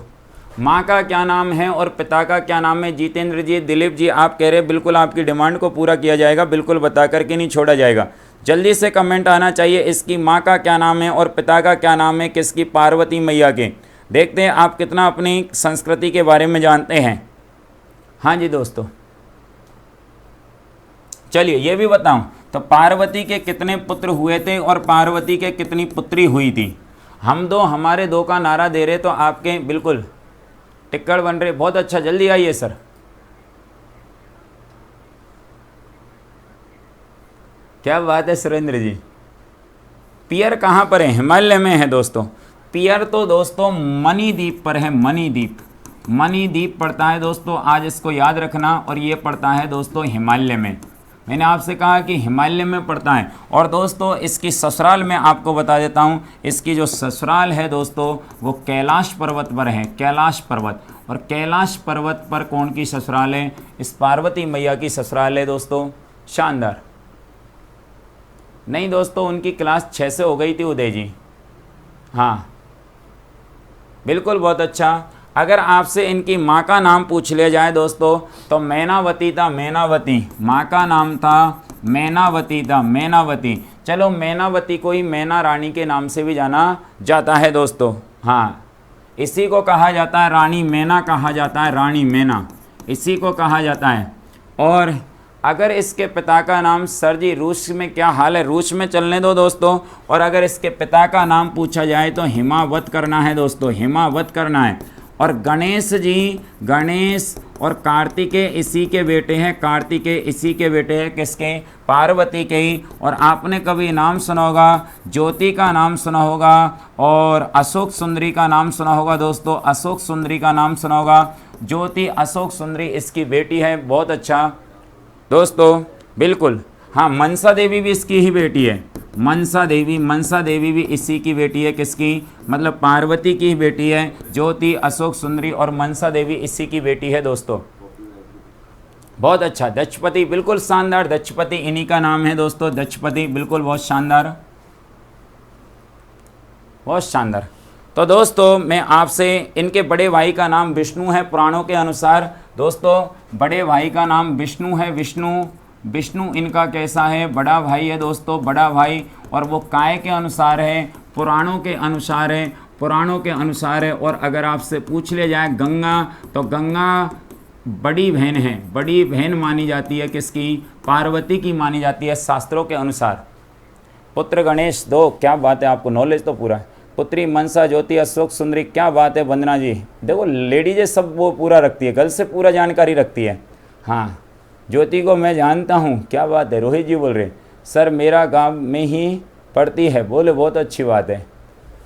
माँ का क्या नाम है और पिता का क्या नाम है? जितेंद्र जी, दिलीप जी आप कह रहे हैं बिल्कुल आपकी डिमांड को पूरा किया जाएगा, बिल्कुल बता करके नहीं छोड़ा जाएगा। जल्दी से कमेंट आना चाहिए। इसकी माँ का क्या नाम है और पिता का क्या नाम है किसकी? पार्वती मैया के। देखते हैं आप कितना अपनी संस्कृति के बारे में जानते हैं। हाँ जी दोस्तों चलिए ये भी बताऊं तो पार्वती के कितने पुत्र हुए थे और पार्वती के कितनी पुत्री हुई थी? हमारे दो का नारा दे रहे तो आपके बिल्कुल टिक्कड़ बन रहे। बहुत अच्छा, जल्दी आइए सर। क्या बात है सुरेंद्र जी। पियर कहाँ पर है? हिमालय में है दोस्तों। पियर तो दोस्तों मणिद्वीप पर है, मणिद्वीप पड़ता है दोस्तों, आज इसको याद रखना। और ये पड़ता है दोस्तों हिमालय में, मैंने आपसे कहा कि हिमालय में पड़ता है। और दोस्तों इसकी ससुराल में आपको बता देता हूँ, इसकी जो ससुराल है दोस्तों वो कैलाश पर्वत पर है, कैलाश पर्वत। और कैलाश पर्वत पर कौन की ससुराल है? इस पार्वती मैया की ससुराल है दोस्तों। शानदार। नहीं दोस्तों उनकी क्लास 6 से हो गई थी उदय जी। हाँ बिल्कुल, बहुत अच्छा। अगर आपसे इनकी माँ का नाम पूछ लिया जाए दोस्तों तो मैनावती था, मैनावती। माँ का नाम था मैनावती था, मैनावती। चलो मैनावती को ही मैना रानी के नाम से भी जाना जाता है दोस्तों। हाँ इसी को कहा जाता है रानी मैना, कहा जाता है रानी मैना, इसी को कहा जाता है। और अगर इसके पिता का नाम, सर जी रूस में क्या हाल है? रूस में चलने दो दोस्तों। और अगर इसके पिता का नाम पूछा जाए तो हिमावत करना है दोस्तों, हिमावत करना है। और गणेश जी, गणेश और कार्तिकेय इसी के बेटे हैं, कार्तिकेय इसी के बेटे हैं, किसके? पार्वती के ही। और आपने कभी नाम सुना होगा, ज्योति का नाम सुना होगा और अशोक सुंदरी का नाम सुना होगा दोस्तों, अशोक सुंदरी का नाम सुना होगा। ज्योति अशोक सुंदरी इसकी बेटी है। बहुत अच्छा दोस्तों, बिल्कुल। हाँ मनसा देवी भी इसकी ही बेटी है, मनसा देवी भी इसी की बेटी है। किसकी? मतलब पार्वती की ही बेटी है। ज्योति, अशोक सुंदरी और मनसा देवी इसी की बेटी है दोस्तों। बहुत अच्छा। दक्षपति, बिल्कुल शानदार। दक्षपति इन्हीं का नाम है दोस्तों, दक्षपति, बिल्कुल बहुत शानदार, बहुत शानदार। तो दोस्तों मैं आपसे, इनके बड़े भाई का नाम विष्णु है पुराणों के अनुसार दोस्तों। बड़े भाई का नाम विष्णु है, विष्णु इनका कैसा है? बड़ा भाई है दोस्तों, बड़ा भाई। और वो काय के अनुसार है? पुराणों के अनुसार है, पुराणों के अनुसार है। और अगर आपसे पूछ लिया जाए गंगा, तो गंगा बड़ी बहन है, बड़ी बहन मानी जाती है। किसकी? पार्वती की मानी जाती है शास्त्रों के अनुसार। पुत्र गणेश दो, क्या बात है, आपको नॉलेज तो पूरा है। पुत्री मनसा ज्योति अशोक सुंदरी, क्या बात है वंदना जी। देखो लेडीजें सब वो पूरा रखती है, गर्ल से पूरा जानकारी रखती है। हाँ ज्योति को मैं जानता हूँ, क्या बात है। रोहित जी बोल रहे सर मेरा गांव में ही पड़ती है, बोले बहुत अच्छी बात है।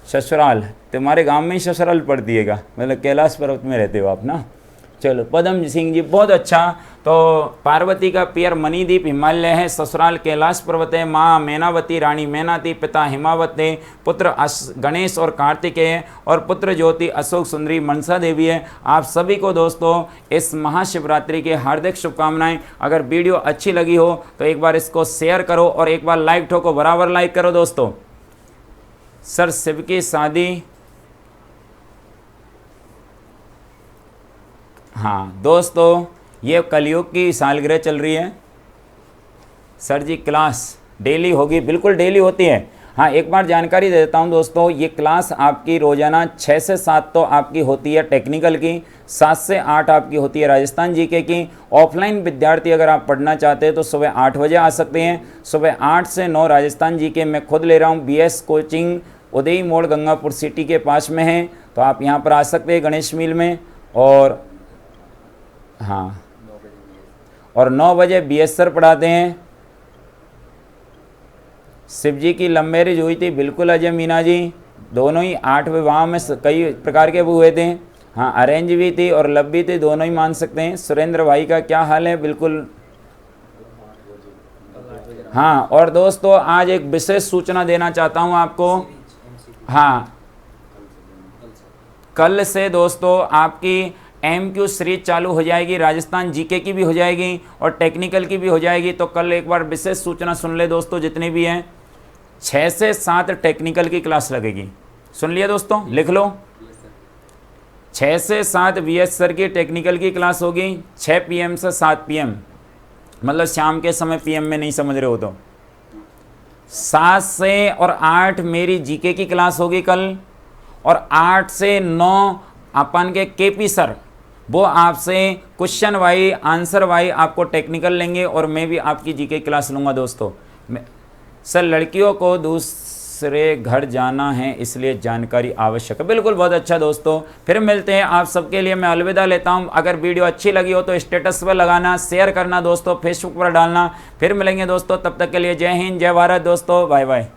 ससुराल तुम्हारे गांव में ही ससुराल पड़ती है, मतलब कैलाश पर्वत में रहते हो आप ना। चलो पदम सिंह जी बहुत अच्छा। तो पार्वती का पियर मणिदीप हिमालय है, ससुराल कैलाश पर्वत है, माँ मैनावती रानी मैनाती, पिता हिमावत है, पुत्र गणेश और कार्तिकेय और पुत्र ज्योति अशोक सुंदरी मनसा देवी है। आप सभी को दोस्तों इस महाशिवरात्रि की हार्दिक शुभकामनाएं। अगर वीडियो अच्छी लगी हो तो एक बार इसको शेयर करो और एक बार लाइक ठोको, बराबर लाइक करो दोस्तों। सर शिव की शादी, हाँ दोस्तों ये कलयुग की सालगिरह चल रही है। सर जी क्लास डेली होगी, बिल्कुल डेली होती है। हाँ एक बार जानकारी दे देता हूँ दोस्तों, ये क्लास आपकी रोजाना 6 से 7 तो आपकी होती है टेक्निकल की, 7 से 8 आपकी होती है राजस्थान जीके की। ऑफलाइन विद्यार्थी अगर आप पढ़ना चाहते हैं तो सुबह 8 बजे आ सकते हैं। सुबह 8 से 9 राजस्थान जीके मैं खुद ले रहा हूँ। BS कोचिंग उदय मोड़ गंगापुर सिटी के पास में है, तो आप यहाँ पर आ सकते हैं गणेश मिल में। और हाँ और 9 बजे BS सर पढ़ाते हैं। शिव जी की लव मैरिज हुई थी, बिल्कुल अजय मीना जी, दोनों ही 8 विवाह में कई प्रकार के हुए थे। हाँ अरेंज भी थी और लव भी थी, दोनों ही मान सकते हैं। सुरेंद्र भाई का क्या हाल है, बिल्कुल। हाँ और दोस्तों आज एक विशेष सूचना देना चाहता हूँ आपको। हाँ कल से दोस्तों आपकी MQ सीरीज चालू हो जाएगी, राजस्थान जीके की भी हो जाएगी और टेक्निकल की भी हो जाएगी। तो कल एक बार विशेष सूचना सुन ले दोस्तों, जितने भी हैं 6 से 7 टेक्निकल की क्लास लगेगी। सुन लिया दोस्तों, लिख लो। 6 से 7 BS सर की टेक्निकल की क्लास होगी, 6 PM से 7 PM, मतलब शाम के समय PM में नहीं समझ रहे हो तो। 7 से और 8 मेरी जीके की क्लास होगी कल, और 8 से 9 अपन के KP सर वो आपसे क्वेश्चन वाइज आंसर वाइज आपको टेक्निकल लेंगे और मैं भी आपकी जीके क्लास लूँगा दोस्तों। सर लड़कियों को दूसरे घर जाना है इसलिए जानकारी आवश्यक है, बिल्कुल बहुत अच्छा दोस्तों। फिर मिलते हैं, आप सबके लिए मैं अलविदा लेता हूं। अगर वीडियो अच्छी लगी हो तो स्टेटस पर लगाना, शेयर करना दोस्तों, फेसबुक पर डालना। फिर मिलेंगे दोस्तों, तब तक के लिए जय हिंद जय भारत दोस्तों, बाय बाय।